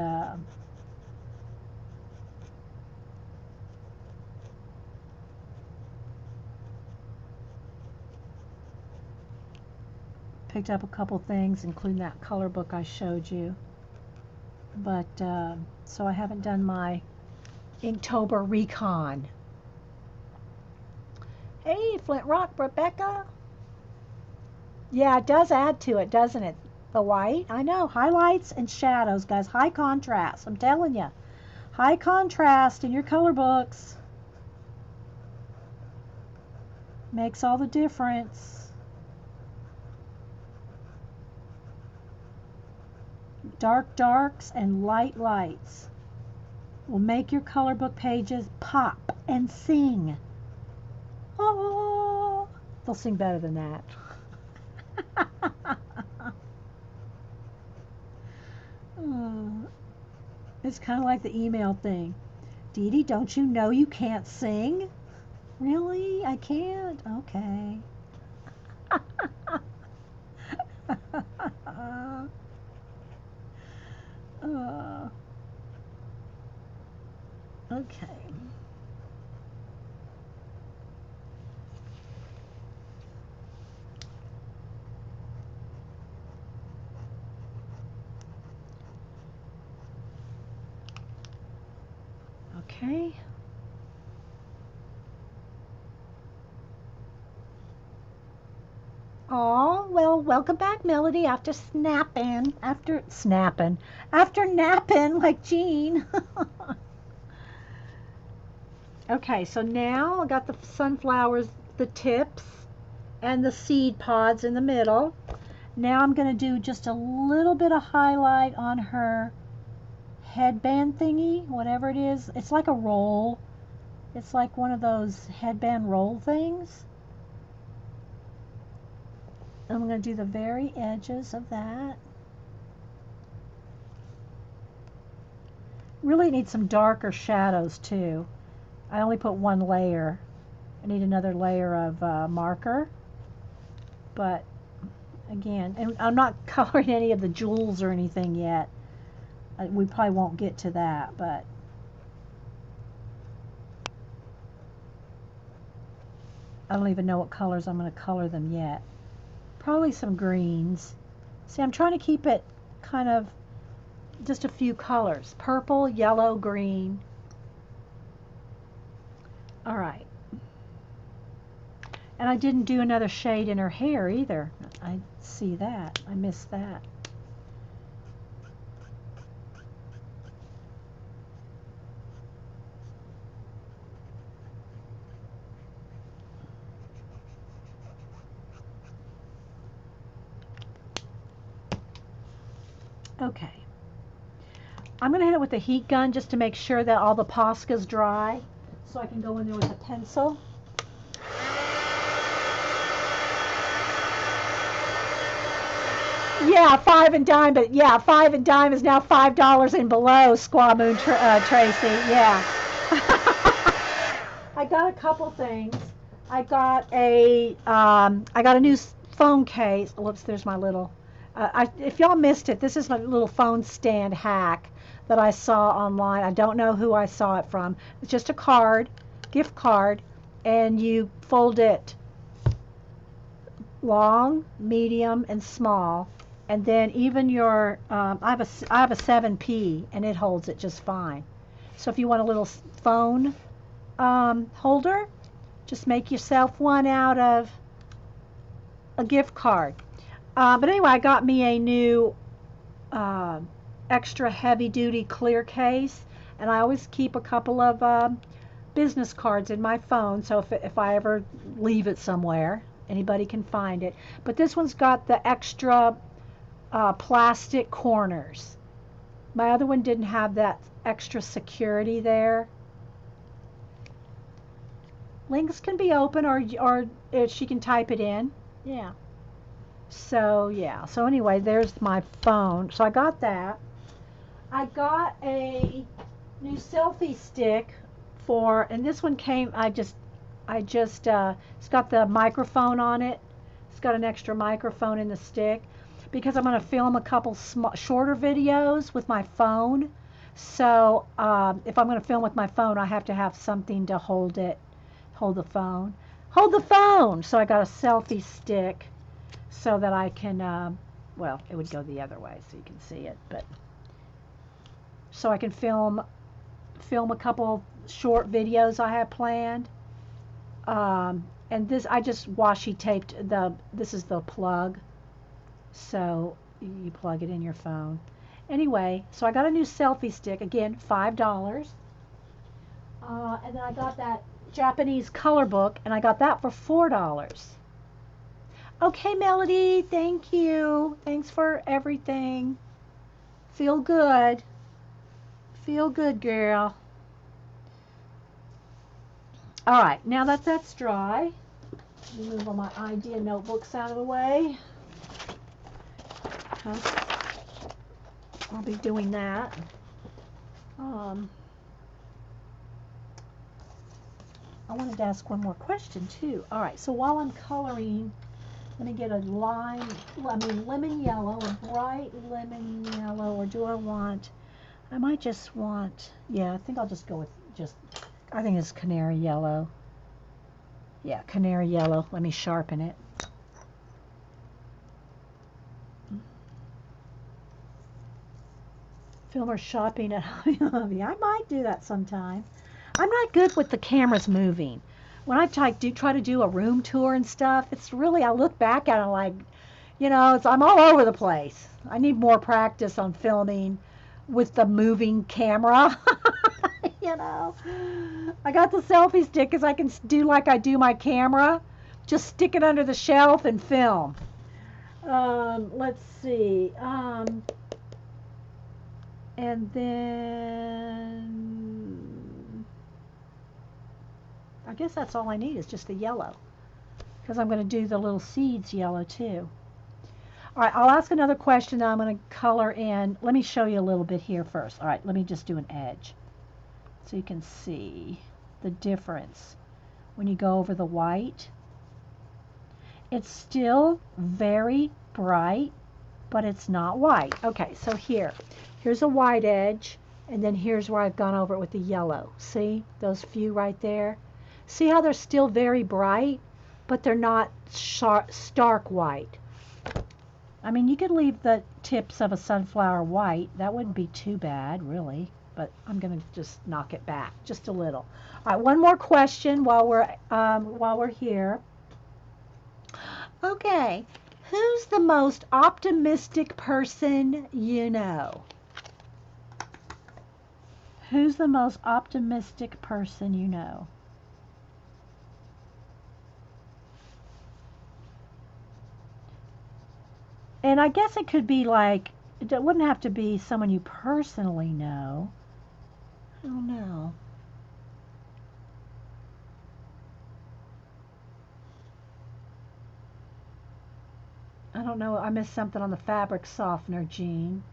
picked up a couple things, including that color book I showed you. But so I haven't done my Inktober recon. Hey, Flint Rock, Rebecca. Yeah, it does add to it, doesn't it? The white. I know. Highlights and shadows, guys. High contrast. I'm telling you. High contrast in your color books makes all the difference. Dark darks and light lights will make your color book pages pop and sing. Oh, they'll sing better than that. It's kind of like the email thing. Dee Dee, don't you know you can't sing? Really? I can't? Okay. Okay. Okay. Oh, well, welcome back, Melody, after napping like Jean. Okay, so now I got the sunflowers, the tips, and the seed pods in the middle. Now I'm going to do just a little bit of highlight on her headband thingy, whatever it is. It's like a roll. It's like one of those headband roll things. I'm going to do the very edges of that. Really need some darker shadows too. I only put one layer. I need another layer of marker. But again, and I'm not coloring any of the jewels or anything yet. We probably won't get to that, but I don't even know what colors I'm going to color them yet. Probably some greens. See, I'm trying to keep it kind of just a few colors. Purple, yellow, green. All right. And I didn't do another shade in her hair either. I see that. I missed that. Okay. I'm going to hit it with the heat gun just to make sure that all the Posca's dry so I can go in there with a pencil. Yeah, five and dime, but yeah, five and dime is now $5 and below, Squaw Moon Tracy. Yeah. I got a couple things. I got a new phone case. Whoops, there's my little. If y'all missed it, this is my little phone stand hack that I saw online. I don't know who I saw it from. It's just a card, gift card, and you fold it long, medium, and small. And then even your, I have a 7P, and it holds it just fine. So if you want a little phone holder, just make yourself one out of a gift card. But anyway, I got me a new extra heavy duty clear case, and I always keep a couple of business cards in my phone, so if I ever leave it somewhere, anybody can find it. But this one's got the extra plastic corners. My other one didn't have that extra security there. Links can be open, or she can type it in. Yeah. So yeah. So anyway, there's my phone. So I got that. I got a new selfie stick and this one came. It's got the microphone on it. It's got an extra microphone in the stick because I'm going to film a couple shorter videos with my phone. So if I'm going to film with my phone, I have to have something to hold the phone. So I got a selfie stick so that I can, well, it would go the other way so you can see it, but so I can film a couple short videos I have planned. And this, I just washi taped this is the plug, so you plug it in your phone. Anyway, so I got a new selfie stick, again, $5. And then I got that Japanese color book, and I got that for $4. Okay, Melody, thank you. Thanks for everything. Feel good. Feel good, girl. All right, now that that's dry, let me move all my idea notebooks out of the way. I'll be doing that. I wanted to ask one more question too. All right, so while I'm coloring, let me get a lemon yellow, a bright lemon yellow, or do I might just want, yeah, I think I'll just go with I think it's canary yellow. Yeah, canary yellow. Let me sharpen it. Film or shopping at Hobby. I might do that sometime. I'm not good with the cameras moving. When I try to do a room tour and stuff, it's really, I look back at it like, I'm all over the place. I need more practice on filming with the moving camera. I got the selfie stick because I can do like I do my camera. Just stick it under the shelf and film. Let's see. And then I guess that's all I need is just the yellow, because I'm going to do the little seeds yellow too. All right, I'll ask another question that I'm going to color in. Let me show you a little bit here first. All right, let me just do an edge so you can see the difference when you go over the white. It's still very bright, but it's not white. Okay, so here's a white edge, and then here's where I've gone over it with the yellow. See those few right there? See how they're still very bright, but they're not stark white. I mean, you could leave the tips of a sunflower white. That wouldn't be too bad, really. But I'm going to just knock it back just a little. All right, one more question while we're here. Okay, who's the most optimistic person you know? Who's the most optimistic person you know? And I guess it could be like, it wouldn't have to be someone you personally know. I don't know. I don't know. I missed something on the fabric softener, Jean.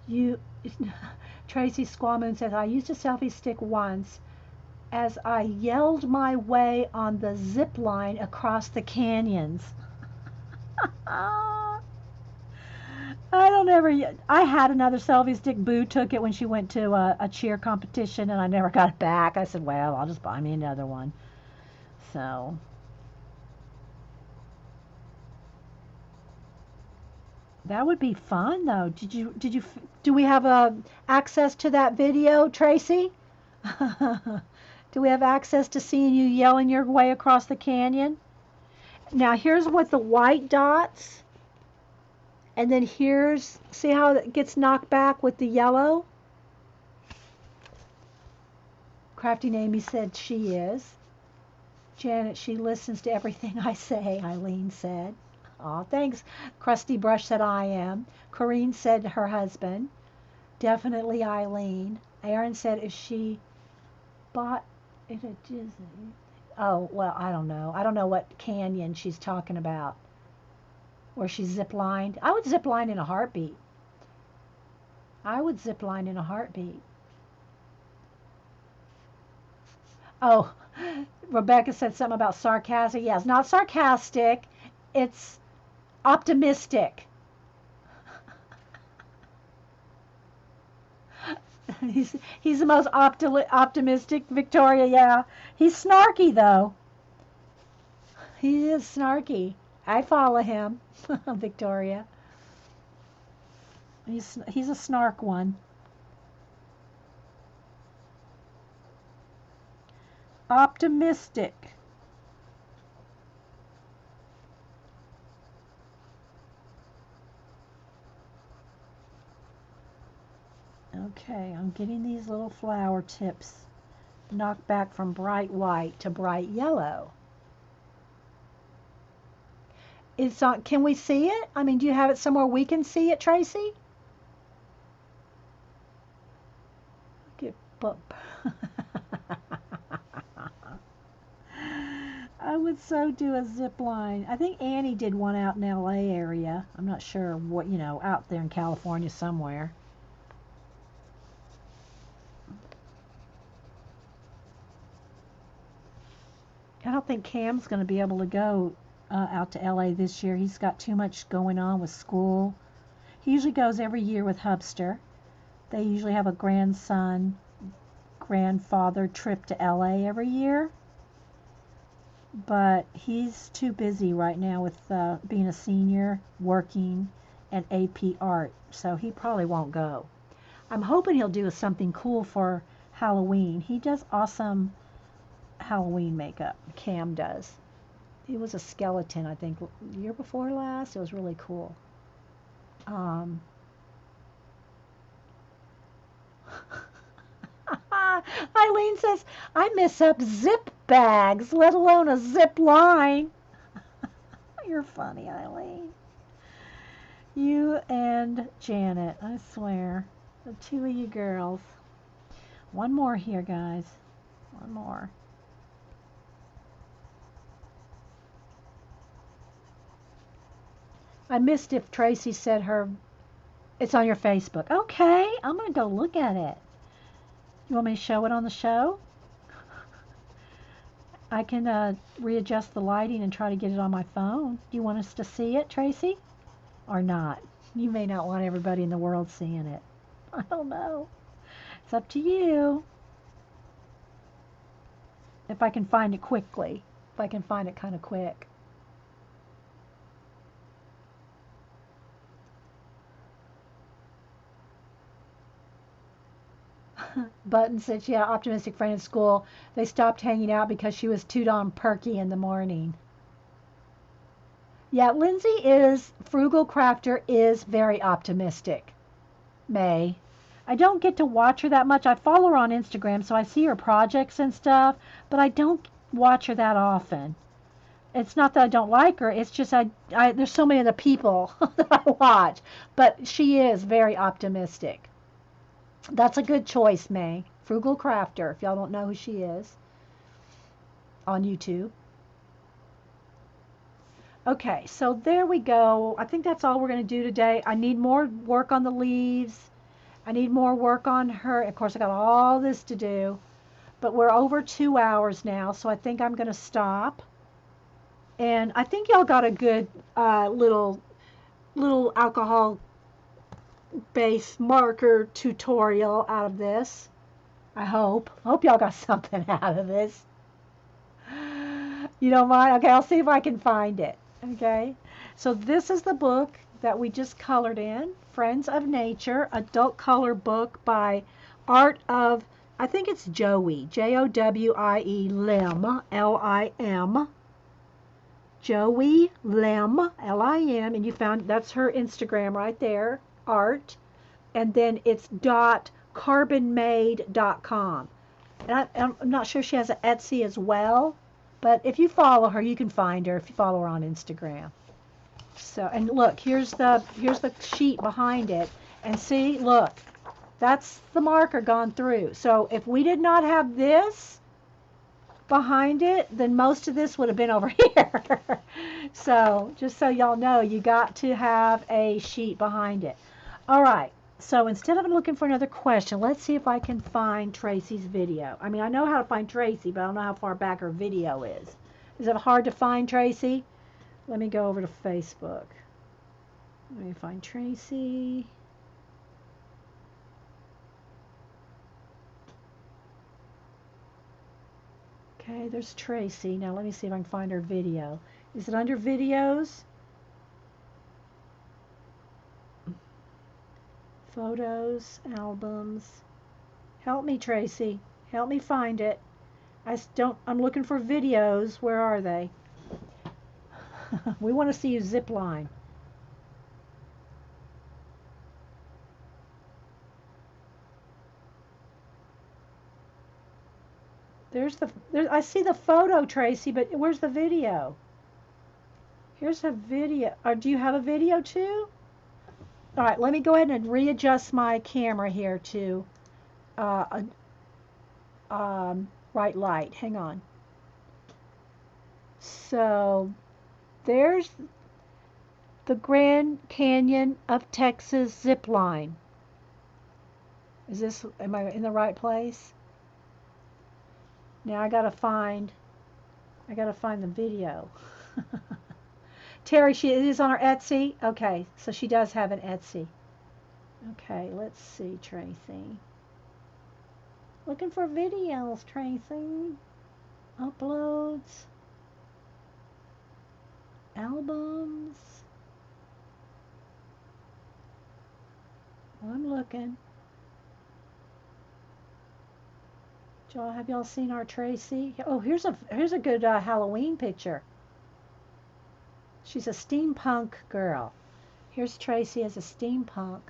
You, Tracy Squamoon says, I used a selfie stick once as I yelled my way on the zip line across the canyons. I don't ever. I had another selfie stick. Boo took it when she went to a cheer competition, and I never got it back. I said, "Well, I'll just buy me another one." So that would be fun, though. Do we have access to that video, Tracy? Do we have access to seeing you yelling your way across the canyon? Now here's what the white dots, and then here's, see how it gets knocked back with the yellow? Crafty Amy said she is. Janet, she listens to everything I say, Eileen said. Aw, thanks. Crusty Brush said I am. Corrine said her husband. Definitely Eileen. Aaron said if she bought it at Disney. Oh, well, I don't know. I don't know what canyon she's talking about. Where she zip lined. I would zip line in a heartbeat. I would zip line in a heartbeat. Oh, Rebecca said something about sarcasm. Yeah, it's not sarcastic. It's optimistic. He's the most optimistic, Victoria. Yeah, he's snarky though. He is snarky. I follow him, Victoria. He's a snark one. Optimistic. Okay, I'm getting these little flower tips knocked back from bright white to bright yellow. It's on. Can we see it? I mean, do you have it somewhere we can see it, Tracy? Get bump. I would so do a zip line. I think Annie did one out in LA area. I'm not sure what, out there in California somewhere. I don't think Cam's going to be able to go out to LA this year. He's got too much going on with school. He usually goes every year with Hubster. They usually have a grandfather trip to LA every year. But he's too busy right now with being a senior, working, and AP art. So he probably won't go. I'm hoping he'll do something cool for Halloween. He does awesome Halloween makeup. Cam does. He was a skeleton, I think, the year before last. It was really cool. Um, Eileen says, I miss up zip bags, let alone a zip line. You're funny, Eileen. You and Janet, I swear. The two of you girls. One more here, guys. One more. I missed if Tracy said her. It's on your Facebook. Okay, I'm going to go look at it. You want me to show it on the show? I can readjust the lighting and try to get it on my phone. Do you want us to see it, Tracy? Or not? You may not want everybody in the world seeing it. I don't know. It's up to you. if I can find it quickly. If I can find it kind of quick. Button said she had an optimistic friend in school. They stopped hanging out because she was too darn perky in the morning. Yeah, Lindsay is, Frugal Crafter is very optimistic. May. I don't get to watch her that much. I follow her on Instagram, so I see her projects and stuff, but I don't watch her that often. It's not that I don't like her. It's just there's so many other people that I watch, but she is very optimistic. That's a good choice, May. Frugal Crafter, if y'all don't know who she is, on YouTube. Okay, so there we go. I think that's all we're going to do today. I need more work on the leaves. I need more work on her. Of course, I got all this to do, but we're over 2 hours now, so I think I'm going to stop. And I think y'all got a good little alcohol base marker tutorial out of this. I hope. Y'all got something out of this. You don't mind? Okay, I'll see if I can find it. Okay. So this is the book that we just colored in. Friends of Nature, adult color book by Art of, I think it's Jowie. Jowie Lim, Lim. Jowie Lim, Lim. And you found, that's her Instagram right there, art. And then it's .carbonmade.com. And I'm not sure she has an Etsy as well, but if you follow her, you can find her if you follow her on Instagram. So, and look, here's the sheet behind it, and see, look, that's the marker gone through. So if we did not have this behind it, then most of this would have been over here. So just so y'all know, you got to have a sheet behind it. All right. So instead of looking for another question, let's see if I can find Tracy's video. I mean, I know how to find Tracy, but I don't know how far back her video is. Is it hard to find Tracy? Let me go over to Facebook. Let me find Tracy. Okay, there's Tracy. Now let me see if I can find her video. Is it under videos? Photos, albums. Help me, Tracy. Help me find it. I'm looking for videos. Where are they? We want to see you zip line. I see the photo, Tracy, but where's the video? Here's a video. Do you have a video too? All right, let me go ahead and readjust my camera here to right light. Hang on. So there's the Grand Canyon of Texas zip line. Am I in the right place? Now I gotta find the video. Terry, she is on her Etsy. Okay, so she does have an Etsy. Okay, let's see, Tracy. Looking for videos, Tracy. Uploads. Albums. I'm looking. Have y'all seen our Tracy? Oh, here's a good Halloween picture. She's a steampunk girl. Here's Tracy as a steampunk.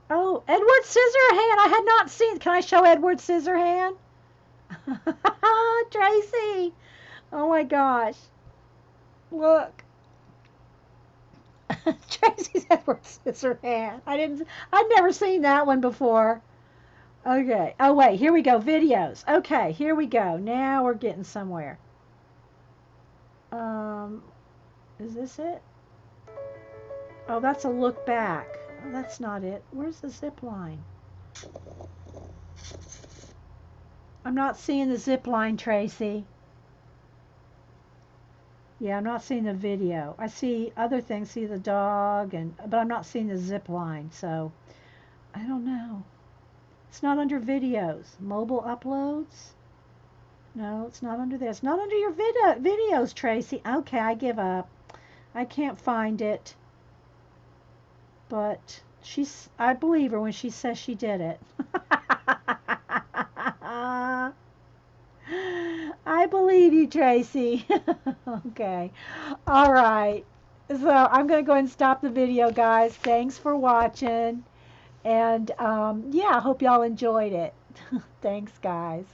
Oh, Edward Scissorhand. I had not seen. Can I show Edward Scissorhand? Tracy. Oh my gosh. Look. Tracy's Edward Scissorhand. I'd never seen that one before. Okay. Oh wait, here we go. Videos. Okay, here we go. Now we're getting somewhere. Is this it? Oh, that's a look back. Oh, that's not it. Where's the zip line? I'm not seeing the zip line, Tracy. Yeah, I'm not seeing the video. I see other things, see the dog, but I'm not seeing the zip line. So I don't know. It's not under videos. Mobile uploads? No, it's not under there. It's not under your videos, Tracy. Okay, I give up. I can't find it. But I believe her when she says she did it. I believe you, Tracy. Okay. All right. So I'm going to go ahead and stop the video, guys. Thanks for watching. And yeah, I hope y'all enjoyed it. Thanks, guys.